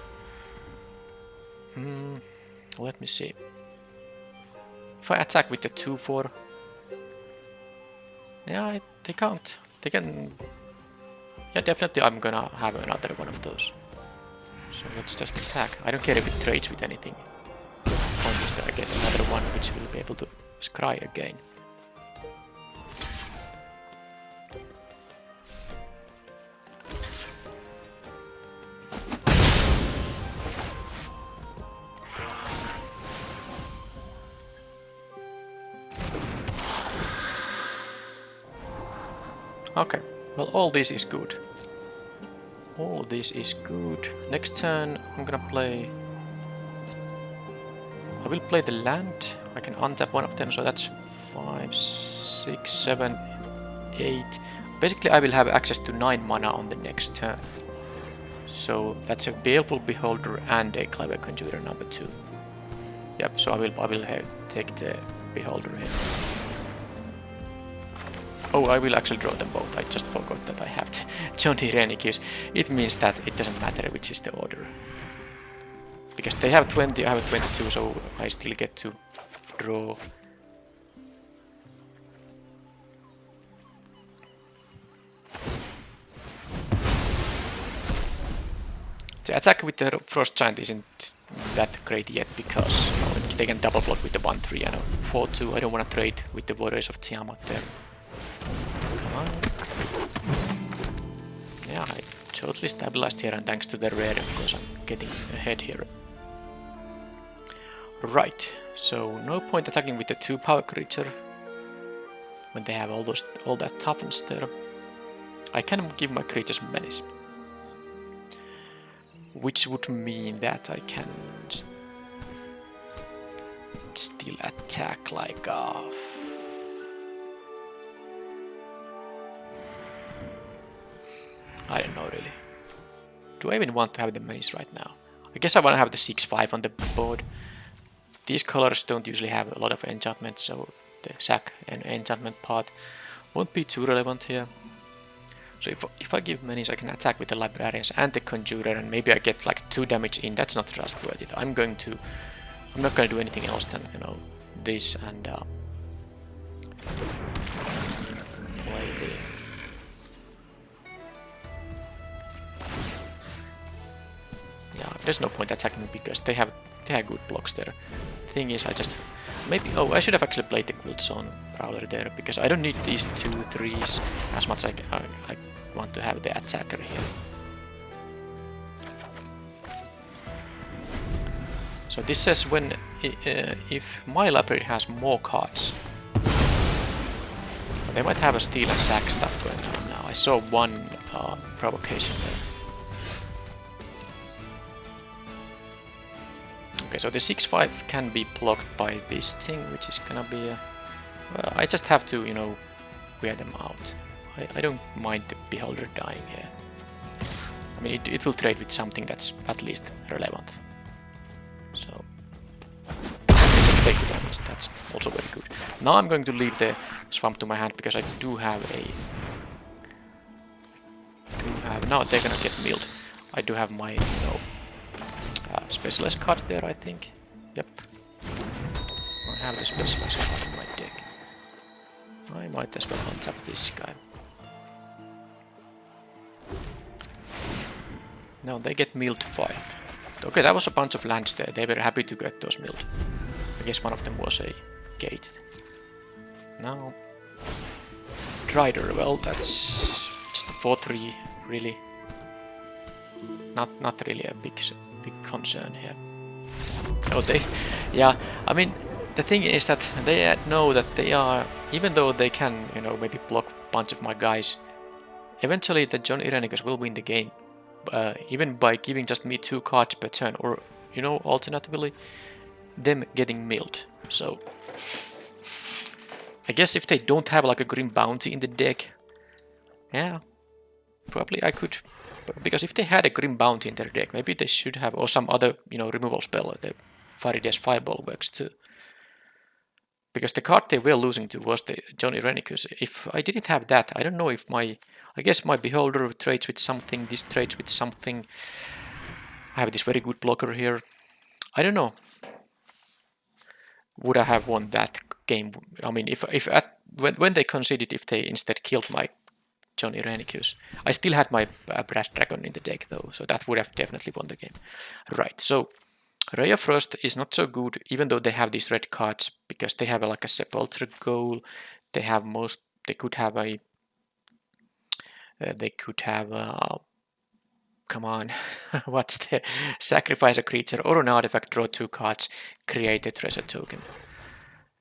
Let me see. If I attack with the 2-4... Yeah, they can't. They can... Yeah, definitely I'm gonna have another one of those. So let's just attack. I don't care if it trades with anything. Point is that I get another one which will be able to scry again. Okay, well all this is good. All this is good. Next turn I'm gonna play... I will play the land. I can untap one of them, so that's 5, 6, 7, 8. Basically I will have access to 9 mana on the next turn. So that's a Baleful Beholder and a Clever Conjurer number 2. Yep, so I will take the Beholder here. Oh, I will actually draw them both. I just forgot that I have the Johnny Renicus. It means that it doesn't matter which is the order. Because they have 20, I have 22, so I still get to draw. The attack with the Frost Giant isn't that great yet, because you know, they can double block with the 1-3 and a 4-2. I don't want to trade with the Warriors of Tiamat there. Come on. Yeah, I totally stabilized here, and thanks to the rare, of course, I'm getting ahead here. Right, so no point attacking with the 2-power creature when they have all that toughness there. I can give my creatures menace, which would mean that I can still attack like I don't know really. Do I even want to have the menace right now? I guess I want to have the 6-5 on the board. These colors don't usually have a lot of enchantment, so the sack and enchantment part won't be too relevant here. So if I give menace, I can attack with the librarians and the conjurer, and maybe I get like 2 damage in. That's not trustworthy. I'm not gonna do anything else than, you know, this and play the... Yeah, there's no point attacking because they have good blocks there. Thing is, I should have actually played the Quilt Zone Prowler there, because I don't need these 2-3s as much as I want to have the attacker here. So this says when if my library has more cards, they might have a steal and sack stuff going on now. I saw one provocation there. Okay, so the 6-5 can be blocked by this thing, which is gonna be a... Well, I just have to, you know, wear them out. I don't mind the Beholder dying here. I mean, it will trade with something that's at least relevant. So, just take the damage, that's also very good. Now I'm going to leave the Swamp to my hand, because I do have a... Now they're gonna get milled. I do have my, you know, Specialist card there, I think. Yep. I have the Specialist card in my deck. I might as well untap this guy. No, they get milled 5. Okay, that was a bunch of lands there. They were happy to get those milled. I guess one of them was a gate. Now... Drider, well, that's just a 4-3, really. Not really a big concern here. Oh, they... Yeah, I mean, the thing is that they know that they are... Even though they can, you know, maybe block a bunch of my guys, eventually the John Irenicus will win the game. Even by giving just me 2 cards per turn, or, you know, alternatively, them getting milled. So, I guess if they don't have like a Grim Bounty in the deck, yeah, probably I could, because if they had a Grim Bounty in their deck, maybe they should have, or some other, you know, removal spell, the Farides Fireball works too. Because the card they were losing to was the John Irenicus. If I didn't have that, I don't know if my... I guess my Beholder trades with something, this trades with something. I have this very good blocker here. I don't know. Would I have won that game? I mean, when they conceded, if they instead killed my John Irenicus. I still had my Brass Dragon in the deck though, so that would have definitely won the game. Right, so Ray of Frost is not so good, even though they have these red cards, because they have like a Sepulchre Goal. They have they could have a... come on, what's the... Sacrifice a creature or an artifact, draw 2 cards, create a treasure token.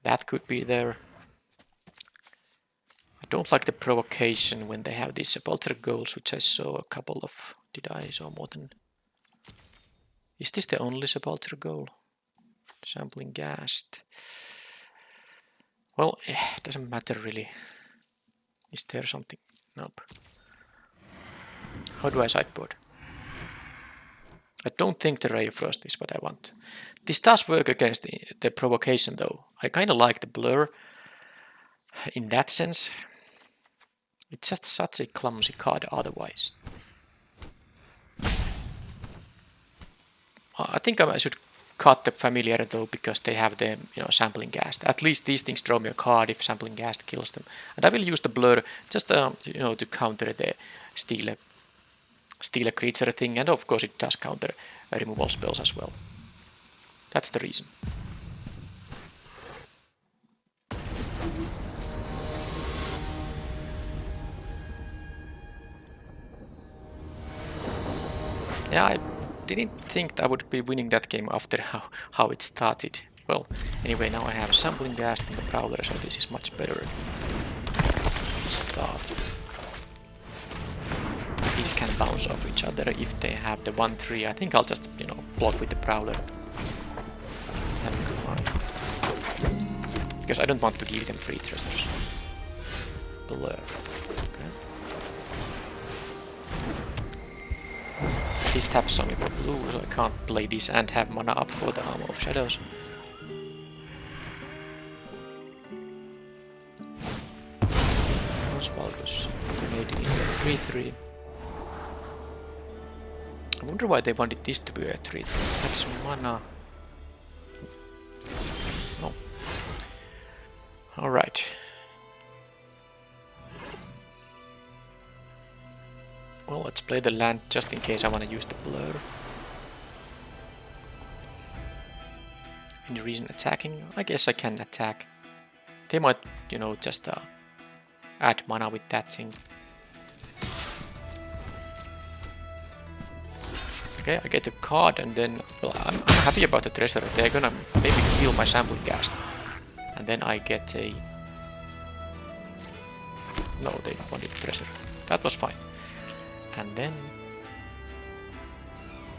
That could be there. I don't like the provocation when they have these Sepulchre Goals, which I saw a couple of... Did I saw more than... Is this the only Sepulchre Goal? Sampling Ghast. Well, it doesn't matter really. Is there something? Nope. How do I sideboard? I don't think the Ray of Frost is what I want. This does work against the provocation though. I kind of like the blur in that sense. It's just such a clumsy card otherwise. I think I should cut the Familiar though, because they have the, you know, Sampling Ghast. At least these things draw me a card if Sampling Ghast kills them. And I will use the blur just you know, to counter the steal a creature thing, and of course it does counter removal spells as well. That's the reason. Yeah, I didn't think I would be winning that game after how it started. Well, anyway, now I have Sampling Ghast in the Prowler, so this is much better start. These can bounce off each other if they have the 1-3. I think I'll just, you know, block with the Prowler. And come on. Because I don't want to give them free treasures. Blur. Okay. This taps only for blue, so I can't play this and have mana up for the Armor of Shadows. Oswaldus made it in 3-3. I wonder why they wanted this to be a 3. That's mana. No. Alright. Well, let's play the land just in case I want to use the blur. Any reason attacking? I guess I can attack. They might, you know, just add mana with that thing. Okay, I get a card and then, well, I'm happy about the treasure. They're gonna maybe kill my Sampling Ghast. And then I get a... No, they wanted treasure. That was fine. And then...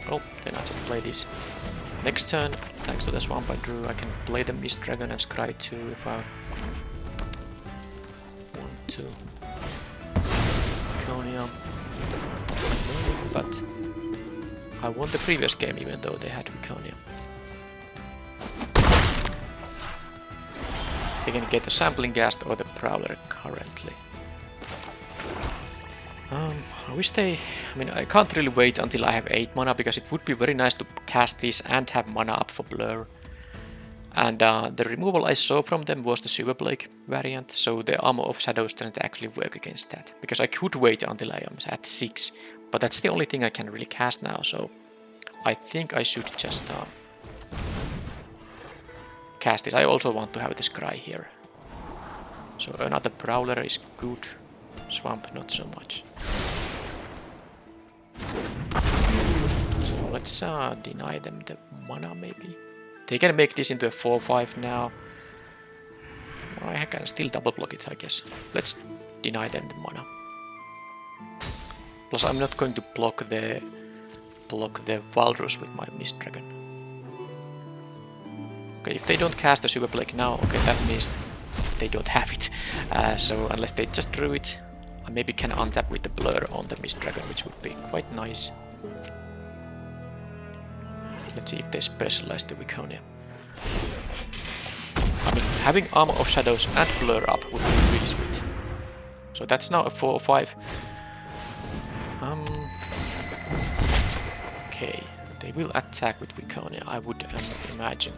Oh, then I just play this. Next turn, thanks to the swamp I drew, I can play the Mist Dragon and Scry too if I want to. Iconium. But I won the previous game even though they had Iconium. They can get the Sampling Ghast or the Prowler currently. I wish they... I mean, I can't really wait until I have 8 mana, because it would be very nice to cast this and have mana up for Blur. And the removal I saw from them was the Super Blake variant, so the Armor of Shadows doesn't actually work against that. Because I could wait until I am at 6, but that's the only thing I can really cast now, so I think I should just cast this. I also want to have the Scry here. So another Prowler is good. Swamp not so much. So let's deny them the mana maybe. They can make this into a 4-5 now. I can still double block it, I guess. Let's deny them the mana. Plus I'm not going to block the Walrus with my Mist Dragon. Okay, if they don't cast the Super Blake now, okay, that means they don't have it. So unless they just drew it, I maybe can untap with the Blur on the Mist Dragon, which would be quite nice. Let's see if they specialize the Wiconia. I mean, having Armor of Shadows and Blur up would be really sweet. So that's now a 4-5. Okay, they will attack with Wiconia, I would imagine.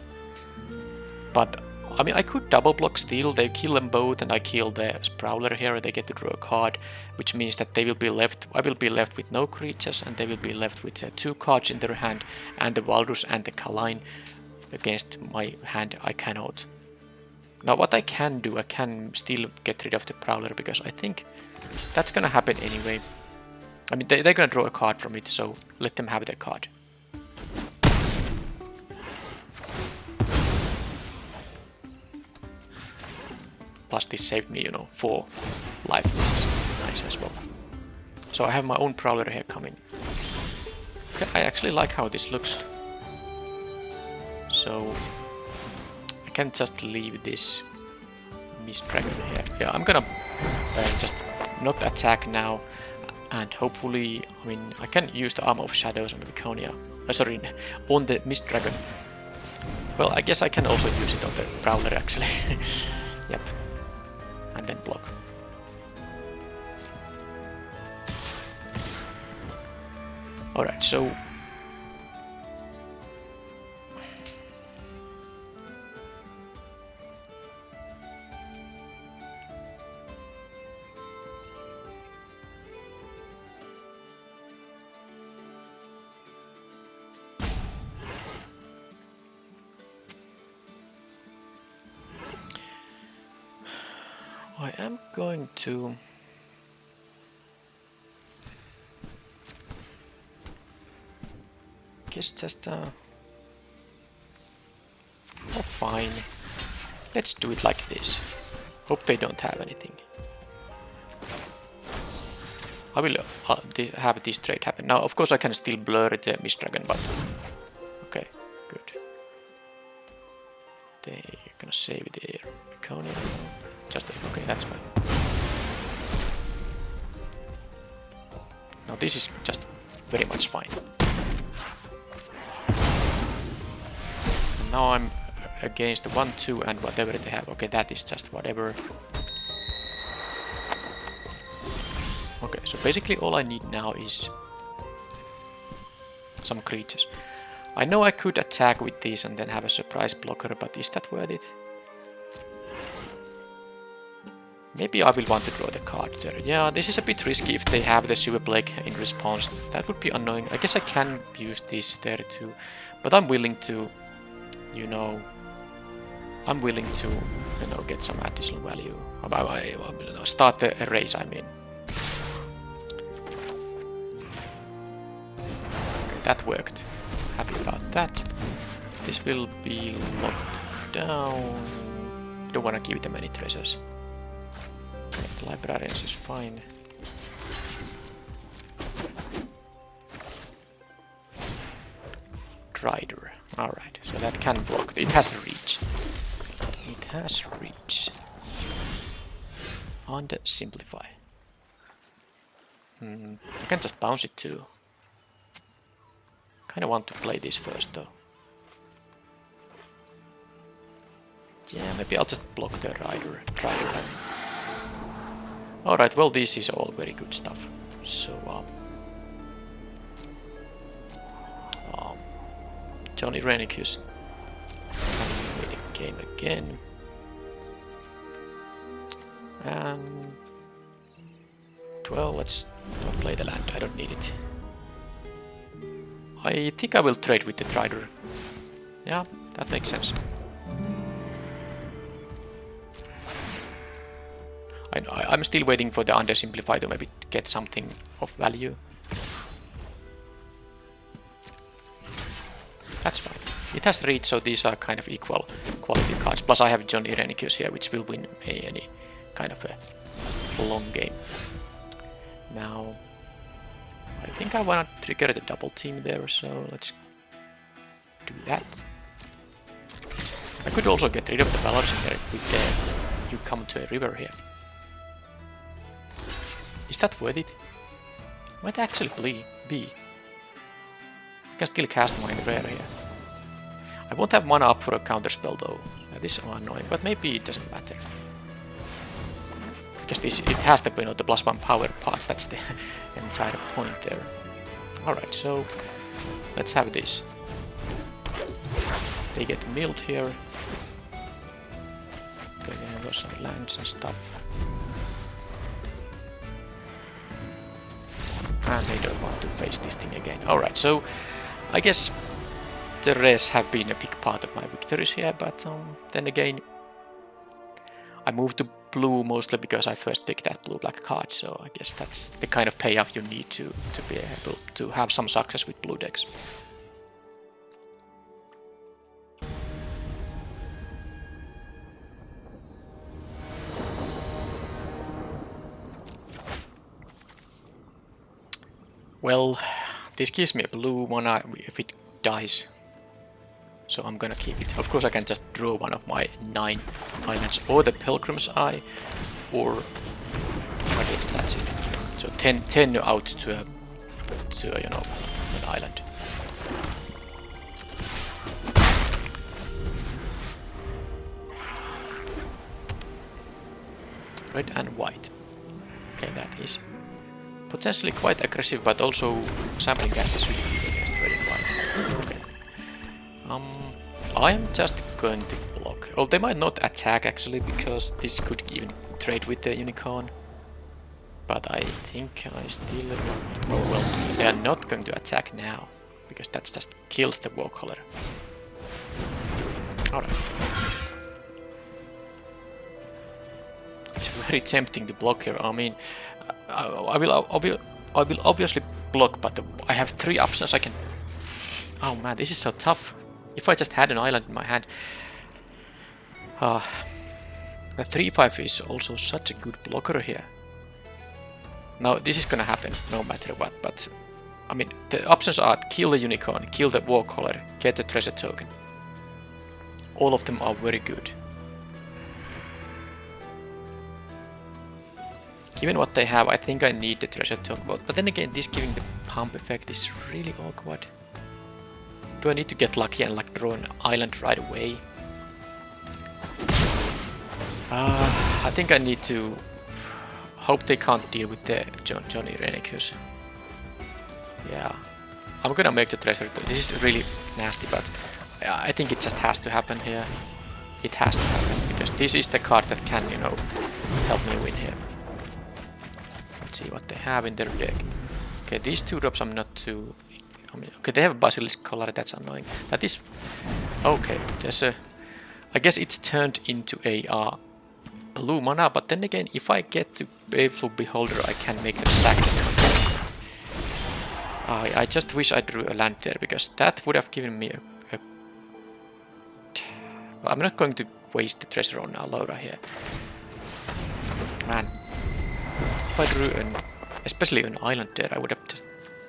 But I mean, I could double block still. They kill them both, and I kill the Prowler here. They get to draw a card, which means that they will be left. I will be left with no creatures, and they will be left with 2 cards in their hand, and the Walrus and the Kaline. Against my hand, I cannot. Now, what I can do, I can still get rid of the Prowler, because I think that's gonna happen anyway. I mean, they're gonna draw a card from it, so let them have the card. Plus this saved me, 4 life, which is nice as well. So I have my own Prowler here coming. Okay, I actually like how this looks. So I can just leave this Mist Dragon here. Yeah, I'm gonna just not attack now, and hopefully, I mean, I can use the Armor of Shadows on the Wiconia. Sorry, on the Mist Dragon. Well, I guess I can also use it on the Prowler actually. Yep. And then block. Alright, so I am going to guess just oh fine, let's do it like this. Hope they don't have anything. I will have this trade happen. Now of course I can still blur the Mist Dragon, but okay, good. They're gonna save the Wiconia. Just okay, that's fine. Now this is just very much fine. And now I'm against the 1-2 and whatever they have. Okay, that is just whatever. Okay, so basically all I need now is some creatures. I know I could attack with these and then have a surprise blocker, but is that worth it? Maybe I will want to draw the card there. Yeah, this is a bit risky if they have the Super Blake in response. That would be annoying. I guess I can use this there too. But I'm willing to, I'm willing to, get some additional value. Start the race, I mean. Okay, that worked. Happy about that. This will be locked down. Don't want to give them any treasures. Librarians is fine. Rider. Alright, so that can block. It has reach. It has reach. And simplify. I can just bounce it too. Kinda want to play this first though. Yeah, maybe I'll just block the rider. Alright, well this is all very good stuff. So Johnny Renicus. Play the game again. And well, let's not play the land. I don't need it. I think I will trade with the trader. Yeah, that makes sense. I'm still waiting for the undersimplify to maybe get something of value. That's fine. It has reach, so these are kind of equal quality cards. Plus I have Johnny Renicus here, which will win me any kind of a long game. Now, I think I want to trigger the double team there, so let's do that. I could also get rid of the Baldur here with you come to a river here. Is that worth it? Might actually be. I can still cast my rare here. I won't have mana up for a counterspell though. That is so annoying, but maybe it doesn't matter. Because it has the, the +1 power path, that's the entire point there. Alright, so let's have this. They get milled here. Okay, there was some lands and stuff. And they don't want to face this thing again. Alright, so I guess the rares have been a big part of my victories here, but then again, I moved to blue mostly because I first picked that blue-black card, so I guess that's the kind of payoff you need to be able to have some success with blue decks. Well, this gives me a blue mana if it dies, so I'm gonna keep it. Of course I can just draw one of my 9 islands, or the Pilgrim's Eye, or I guess that's it. So 10 out to a you know, an island. Red and white. Okay, that is potentially quite aggressive, but also sampling cast is really good against red and white. Okay. I'm just going to block. Oh, they might not attack actually, because this could even trade with the unicorn. But I think I still want to... Oh well, they are not going to attack now, because that just kills the Warcaller. Alright. It's very tempting to block here. I mean, I will obviously block, but I have 3 options I can... Oh man, this is so tough. If I just had an island in my hand... the 3-5 is also such a good blocker here. Now, this is gonna happen no matter what, but... I mean, the options are kill the unicorn, kill the Warcaller, get the treasure token. All of them are very good. Given what they have, I think I need the treasure token, but then again, this giving the pump effect is really awkward. Do I need to get lucky and like draw an island right away? I think I need to hope they can't deal with the Johnny Renicus. Yeah, I'm gonna make the treasure. This is really nasty, but I think it just has to happen here. It has to happen, because this is the card that can, you know, help me win here. Let's see what they have in their deck. Okay, these 2 drops I'm not too... I mean, okay, they have a Basilisk Collar, that's annoying. That is... Okay, there's a... I guess it's turned into a blue mana, but then again, if I get to Baleful Beholder, I can make them sack the country. I just wish I drew a land there, because that would have given me a... Well, I'm not going to waste the treasure on Laura here. Man. If I drew especially an island there, I would have just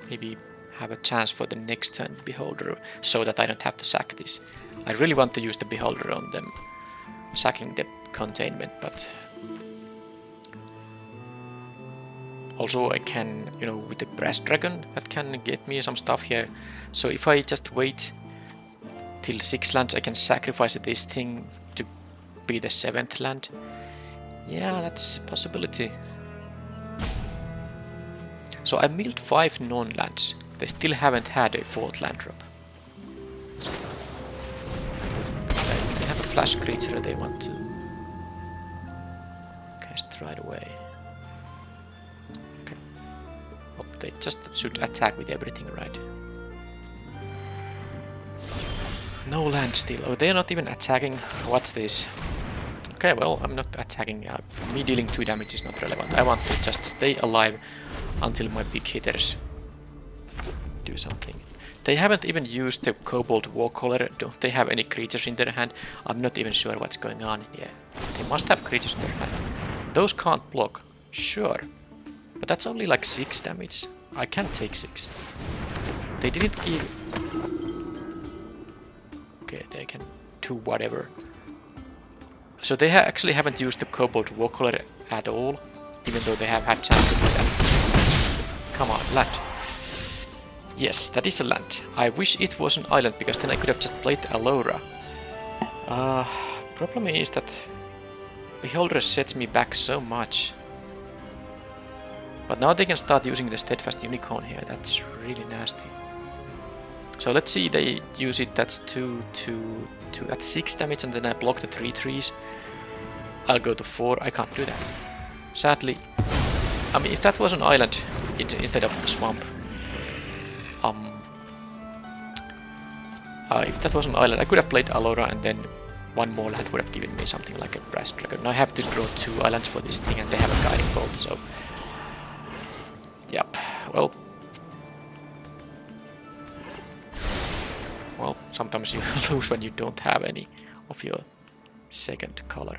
maybe have a chance for the next turn Beholder, so that I don't have to sack this. I really want to use the Beholder on them, sacking the containment, but also I can, you know, with the Brass Dragon, that can get me some stuff here. So if I just wait till 6 lands, I can sacrifice this thing to be the 7th land. Yeah, that's a possibility. So I milled 5 non-lands. They still haven't had a 4th land drop. They have a flash creature they want to cast right away. Okay. Well, they just should attack with everything, right? No land still. Oh, they are not even attacking. What's this? Okay, well, I'm not attacking. Me dealing 2 damage is not relevant. I want to just stay alive until my big hitters do something. They haven't even used the Kobold Warcaller. Don't they have any creatures in their hand? I'm not even sure what's going on. Yeah, they must have creatures in their hand. Those can't block. Sure. But that's only like 6 damage. I can take 6. They didn't give... Okay, they can do whatever. So they actually haven't used the Kobold Warcaller at all, even though they have had chance to do that. Come on, land. Yes, that is a land. I wish it was an island, because then I could have just played Allura. Problem is that Beholder sets me back so much. But now they can start using the Steadfast Unicorn here. That's really nasty. So let's see, they use it, that's 2, that's 6 damage, and then I block the 3 trees. I'll go to 4, I can't do that. Sadly, I mean, if that was an island instead of a swamp, if that was an island, I could have played Allura, and then 1 more land would have given me something like a Brass Dragon. Now I have to draw 2 islands for this thing, and they have a Guiding Bolt, so... Yep, well, sometimes you lose when you don't have any of your second color.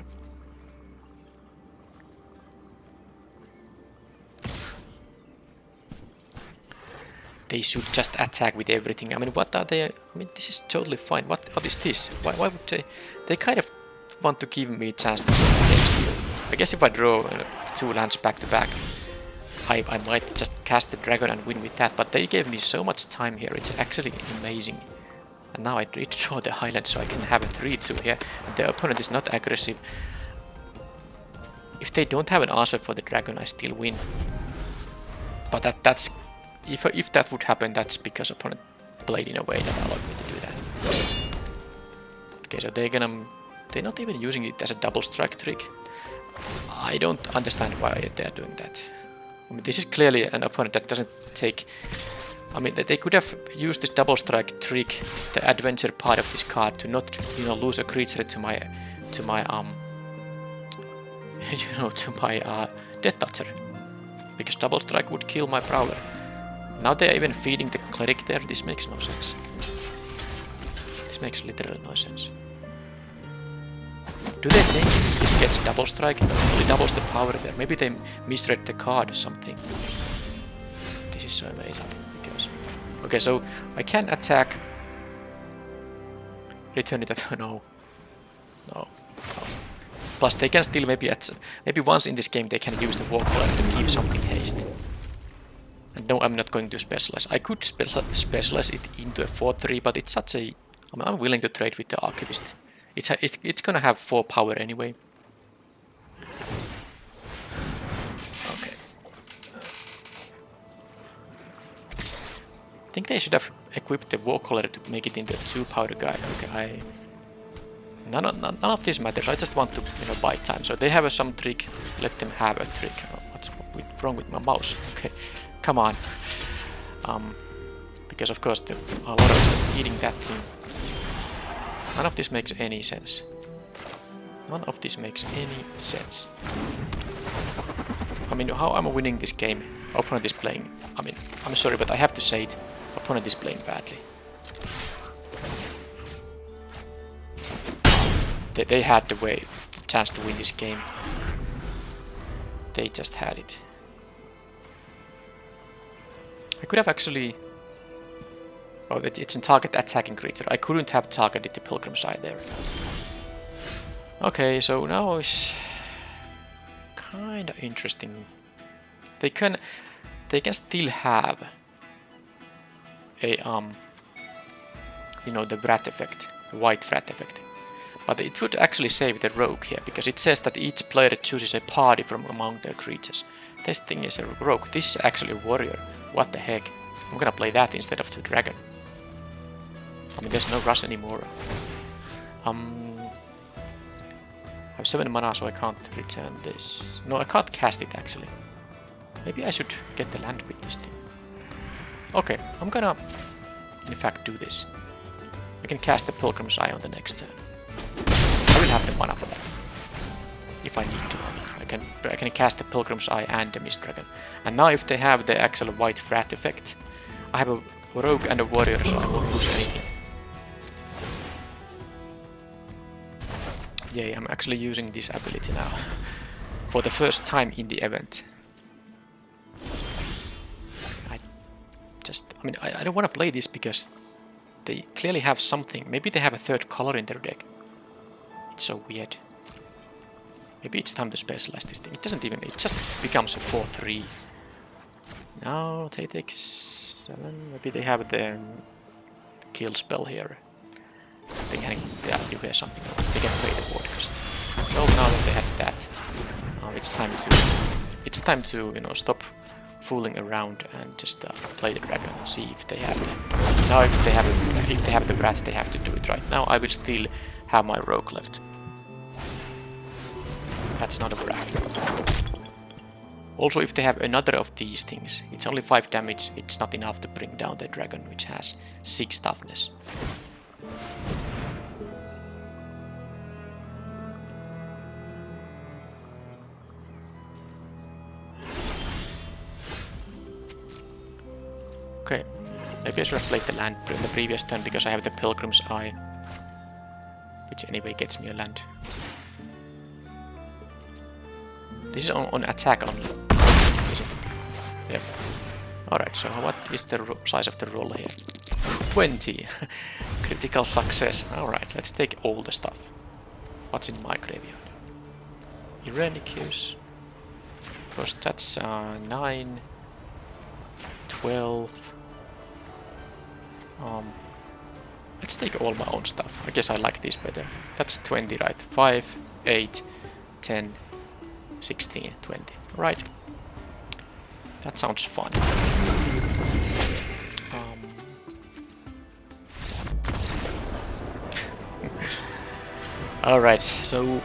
They should just attack with everything. I mean, what are they? I mean, this is totally fine. What is this? Why would they? They kind of want to give me a chance to win the game still. I guess if I draw 2 lands back to back, I might just cast the dragon and win with that. But they gave me so much time here. It's actually amazing. And now I redraw the Highland so I can have a 3-2 here. And the opponent is not aggressive. If they don't have an answer for the dragon, I still win. But that's... If that would happen, that's because opponent played in a way that allowed me to do that. Okay, so they're not even using it as a double strike trick. I don't understand why they're doing that. I mean, this is clearly an opponent that doesn't take... I mean, they could have used this double strike trick, the adventure part of this card, to not, you know, lose a creature to my Death Toucher, because double strike would kill my Prowler. Now they are even feeding the Cleric there. This makes no sense. This makes literally no sense. Do they think it gets double strike? It only doubles the power there. Maybe they misread the card or something. This is so amazing. Because... Okay, so I can attack. Return it at... No. Plus they can still maybe once in this game they can use the Warcaller to give something haste. And no, I'm not going to specialize. I could specialize it into a 4-3, but it's such a... I mean, I'm willing to trade with the Archivist. It's gonna have 4 power anyway. Okay. I think they should have equipped the Warcaller to make it into a 2-power guy. Okay, none of this matters. I just want to, you know, buy time. So they have some trick. Let them have a trick. Oh, what's wrong with my mouse? Okay. Come on. Because of course the Allura is just eating that thing. None of this makes any sense. None of this makes any sense. I mean, how am I winning this game? Opponent is playing... I mean, I'm sorry, but I have to say it. Opponent is playing badly. They had the chance to win this game. They just had it. I could have actually Oh, it's in target attacking creature. I couldn't have targeted the Pilgrim's Eye there. Okay, so now it's kinda interesting. They can still have a you know, the Wrath effect, the white Wrath effect. But it would actually save the rogue here, because it says that each player chooses a party from among their creatures. This thing is a rogue. This is actually a warrior. What the heck? I'm gonna play that instead of the dragon. I mean, there's no rush anymore. I have 7 mana, so I can't return this. No, I can't cast it actually. Maybe I should get the land with this thing. Okay, I'm gonna in fact do this. I can cast the Pilgrim's Eye on the next turn. I will have the mana for that. If I need to. I can cast the Pilgrim's Eye and the Mist Dragon. And now if they have the actual white Wrath effect, I have a rogue and a warrior, so I won't lose anything. Yay, I'm actually using this ability now. For the first time in the event. I don't want to play this because they clearly have something. Maybe they have a third color in their deck. It's so weird. Maybe it's time to specialize this thing. It doesn't even, it just becomes a 4-3. Now they take 7. Maybe they have the kill spell here. They can, yeah, you hear something else. They can play the board cost. Well, now that they have that, it's time to you know, stop fooling around and just play the dragon and see if they have it. Now if they have the Wrath, they have to do it right. Now I will still have my rogue left. That's not a brag. Also, if they have another of these things, it's only 5 damage, it's not enough to bring down the dragon, which has 6 toughness. Okay, maybe I should have played the land in the previous turn because I have the Pilgrim's Eye, which anyway gets me a land. This is on attack only, isn't it? Yep. Alright, so what is the size of the roll here? 20! Critical success. Alright, let's take all the stuff. What's in my graveyard? Irenicus. First, that's 9, 12. Let's take all my own stuff. I guess I like this better. That's 20, right? 5, 8, 10, 16, 20. Right. That sounds fun. Alright, so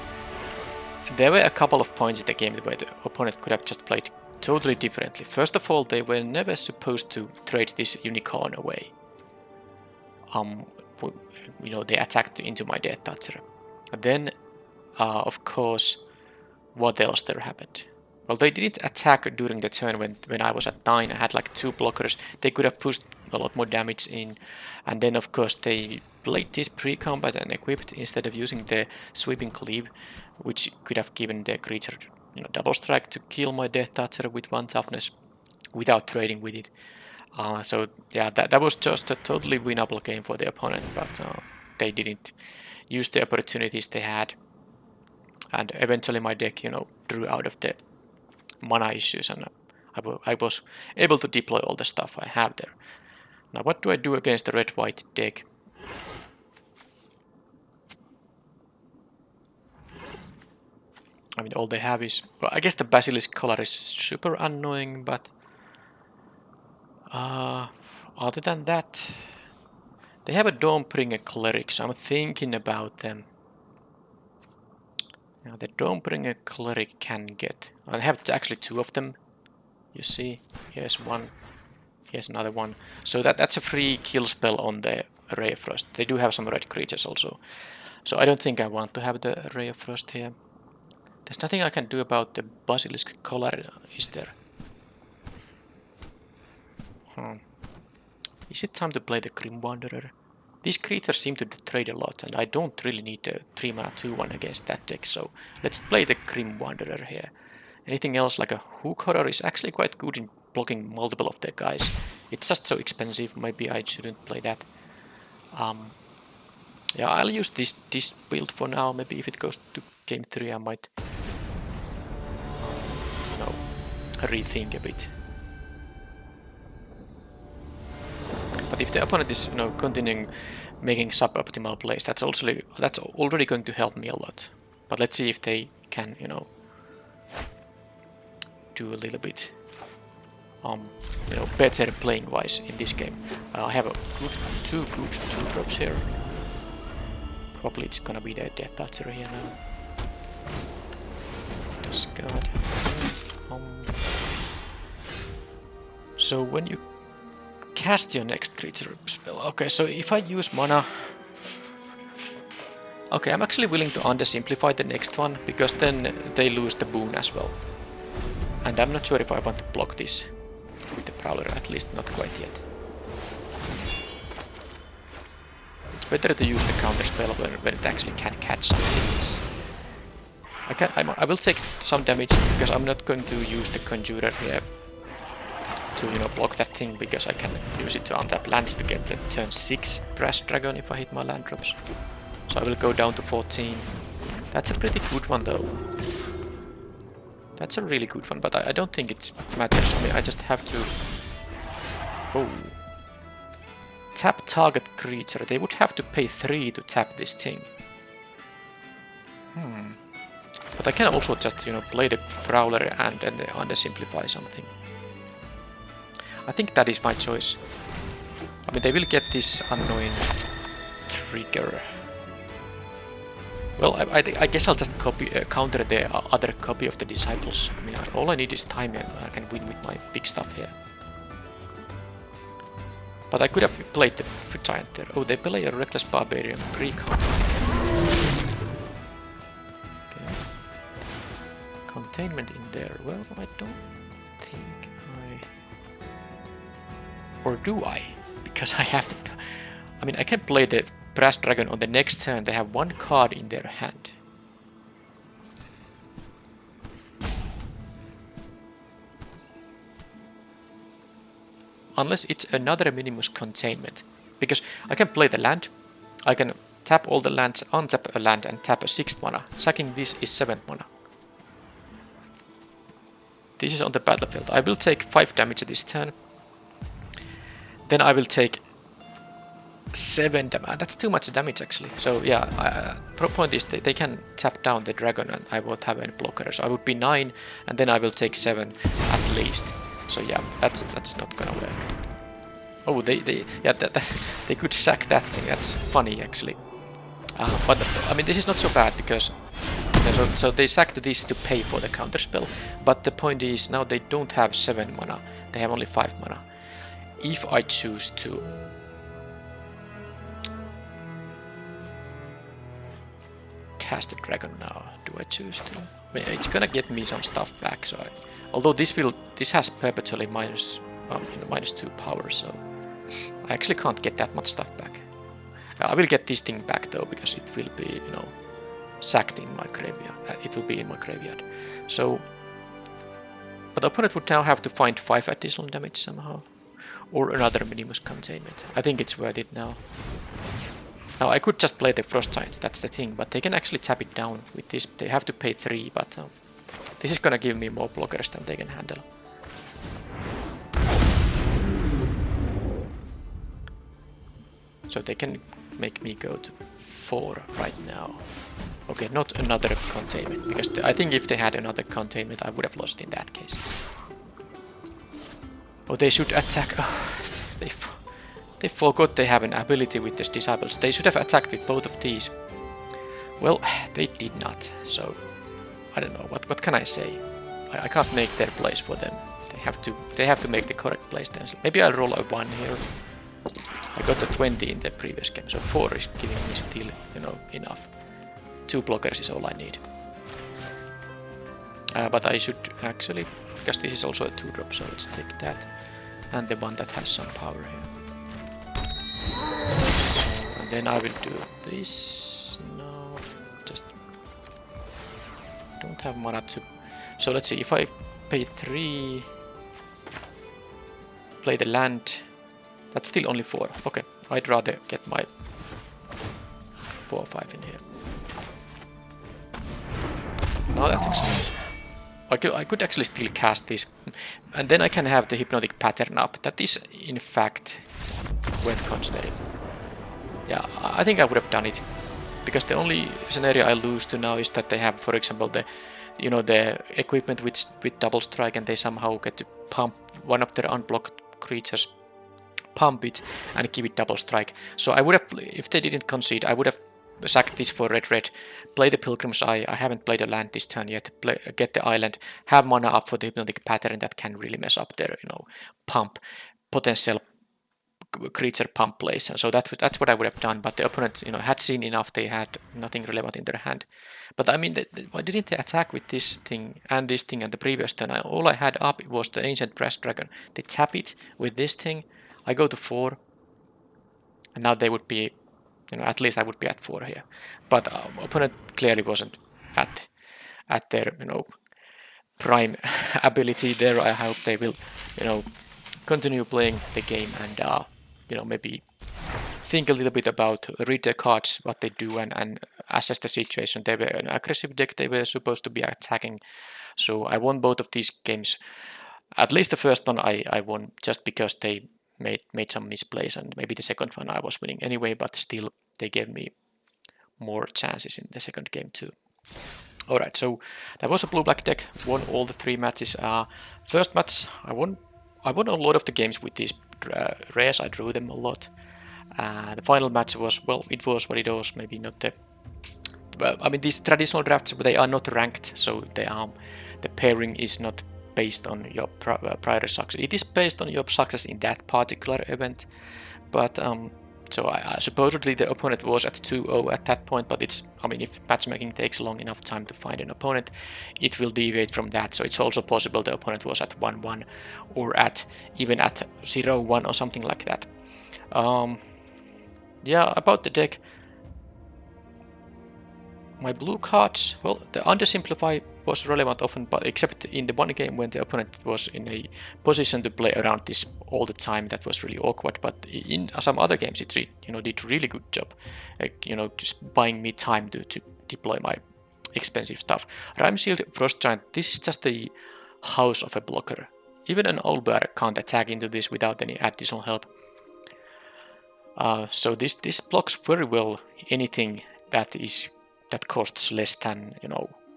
there were a couple of points in the game where the opponent could have just played totally differently. First of all, they were never supposed to trade this unicorn away. You know, they attacked into my Death Toucher. Then, of course, what else there happened? Well, they didn't attack during the turn when I was at 9. I had like 2 blockers. They could have pushed a lot more damage in. And then, of course, they played this pre-combat and equipped instead of using the Sweeping Cleave, which could have given the creature, you know, double strike to kill my Death Toucher with 1 toughness without trading with it. So yeah, that was just a totally winnable game for the opponent, but they didn't use the opportunities they had. And eventually my deck, you know, drew out of the mana issues, and I was able to deploy all the stuff I have there. Now what do I do against the red-white deck? I mean, all they have is... Well, I guess the Basilisk color is super annoying, but... other than that... They have a Dawnbringer Cleric, so I'm thinking about them. Now the Dawnbringer Cleric can get... I have actually 2 of them. You see, here's one, here's another one. So that's a free kill spell on the Ray of Frost. They do have some red creatures also. So I don't think I want to have the Ray of Frost here. There's nothing I can do about the Basilisk color, is there? Is it time to play the Grim Wanderer? These creatures seem to trade a lot, and I don't really need a 3 mana 2-1 against that deck, so let's play the Grim Wanderer here. Anything else like a Hook Horror is actually quite good in blocking multiple of their guys. It's just so expensive, maybe I shouldn't play that. Yeah, I'll use this build for now. Maybe if it goes to game 3 I might rethink a bit. But if the opponent is continuing making suboptimal plays, that's already going to help me a lot. But let's see if they can do a little bit better playing wise in this game. I have two good 2-drops here. Probably it's gonna be the Death Toucher here now. Discard. So when you cast your next creature spell, okay, so if I use mana, okay, I'm actually willing to undersimplify the next one, because then they lose the boon as well. And I'm not sure if I want to block this with the Prowler, at least not quite yet. It's better to use the counter spell when it actually can catch something. I will take some damage, because I'm not going to use the Conjurer here to block that thing, because I can use it to untap lands to get the turn 6 Brass Dragon if I hit my land drops. So I will go down to 14. That's a pretty good one though. That's a really good one, but I don't think it matters. I mean, I just have to... Oh. Tap target creature. They would have to pay 3 to tap this thing. But I can also just, play the Prowler and then undersimplify something. I think that is my choice. I mean, they will get this annoying trigger. Well, I guess I'll just counter the other copy of the Disciples. I mean, all I need is time and I can win with my big stuff here. But I could have played the Giant there. Oh, they play a Reckless Barbarian pre-con. Okay. Containment in there. Well, I don't think I... Or do I? Because I have to... I mean, I can play the Brass Dragon on the next turn. They have 1 card in their hand. Unless it's another Minimus Containment. Because I can play the land. I can tap all the lands, untap a land and tap a 6th mana. Sacking this is 7th mana. This is on the battlefield. I will take 5 damage this turn. Then I will take 7 damage. That's too much damage actually. So yeah, point is they can tap down the dragon and I won't have any blocker. So I would be 9 and then I will take 7 at least. So yeah, that's not gonna work. Oh, they could sack that thing. That's funny actually. But I mean, this is not so bad because so they sacked this to pay for the counterspell. But the point is now they don't have 7 mana. They have only 5 mana. If I choose to cast the dragon now, do I choose to? I mean, it's gonna get me some stuff back. So although this has perpetually -2 power, so I actually can't get that much stuff back. I will get this thing back though, because it will be sacked in my graveyard. It will be in my graveyard. So, but the opponent would now have to find 5 additional damage somehow, or another Minimus Containment. I think it's worth it now. Now I could just play the Frost Giant, that's the thing, but they can actually tap it down with this. They have to pay 3, but this is gonna give me more blockers than they can handle. So they can make me go to 4 right now. Okay, not another Containment, because I think if they had another Containment I would have lost in that case. Oh, they should attack. Oh, they forgot they have an ability with these Disciples. They should have attacked with both of these. Well, they did not, so I don't know. What can I say? I can't make their plays for them. They have to make the correct plays then. So maybe I'll roll a 1 here. I got a 20 in the previous game, so 4 is giving me still, enough. 2 blockers is all I need. But I should actually, because this is also a 2-drop, so let's take that. And the one that has some power here. And then I will do this. No, just don't have mana to. So let's see, if I pay 3, play the land. That's still only 4. Okay, I'd rather get my 4 or 5 in here. No, that's excellent. I could actually still cast this, and then I can have the hypnotic pattern up. That is, in fact, worth considering. Yeah, I think I would have done it, because the only scenario I lose to now is that they have, for example, the the equipment with double strike, and they somehow get to pump one of their unblocked creatures, pump it and give it double strike. So I would have, if they didn't concede, I would have sacked this for red, play the Pilgrim's Eye. I haven't played a land this turn yet. Get the island, have mana up for the hypnotic pattern that can really mess up their pump potential creature pump plays. And so that's what I would have done. But the opponent had seen enough. They had nothing relevant in their hand. But I mean, why didn't they attack with this thing and the previous turn? All I had up was the Ancient Brass Dragon. They tap it with this thing. I go to 4, and now they would be, at least I would be at 4 here. But opponent clearly wasn't at their, prime ability there. I hope they will, continue playing the game and, maybe think a little bit about, read their cards, what they do, and assess the situation. They were an aggressive deck. They were supposed to be attacking. So I won both of these games. At least the first one I won just because they made some misplays, and maybe the second one I was winning anyway, but still they gave me more chances in the second game too. Alright, so that was a blue-black deck, won all the 3 matches. First match, I won a lot of the games with these rares. I drew them a lot. The final match was, well, it was what it was, maybe not the... I mean, these traditional drafts, they are not ranked, so the pairing is not based on your prior success. It is based on your success in that particular event, but so I supposedly the opponent was at 2-0 at that point, but it's, I mean, if matchmaking takes long enough time to find an opponent, it will deviate from that. So it's also possible the opponent was at 1-1 or even at 0-1 or something like that. Yeah, about the deck, my blue cards, well, the undersimplify was relevant often, but except in the one game when the opponent was in a position to play around this all the time, that was really awkward. But in some other games, it did really good job, just buying me time to deploy my expensive stuff. Rime Shield Frost Giant, this is just the house of a blocker. Even an Owlbear can't attack into this without any additional help. So this blocks very well anything that costs less than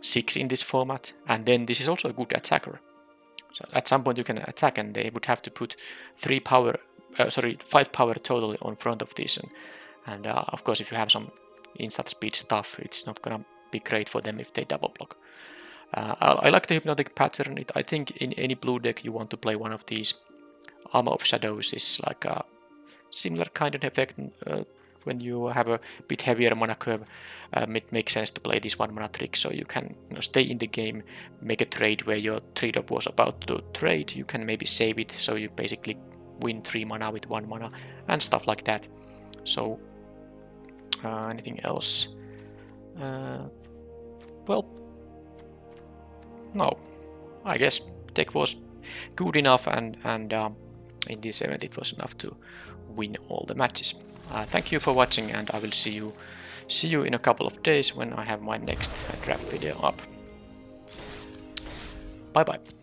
6 in this format, and then this is also a good attacker. So at some point you can attack, and they would have to put 5 power totally on front of this, and of course if you have some instant speed stuff, it's not gonna be great for them if they double block. I like the hypnotic pattern. I think in any blue deck you want to play one of these. Armor of Shadows is like a similar kind of effect. When you have a bit heavier mana curve, it makes sense to play this 1 mana trick, so you can stay in the game, make a trade where your 3-drop was about to trade. You can maybe save it, so you basically win 3 mana with 1 mana and stuff like that. So anything else? Well, no, I guess deck was good enough, and in this event it was enough to win all the matches. Thank you for watching, and I will see you in a couple of days when I have my next draft video up. Bye bye.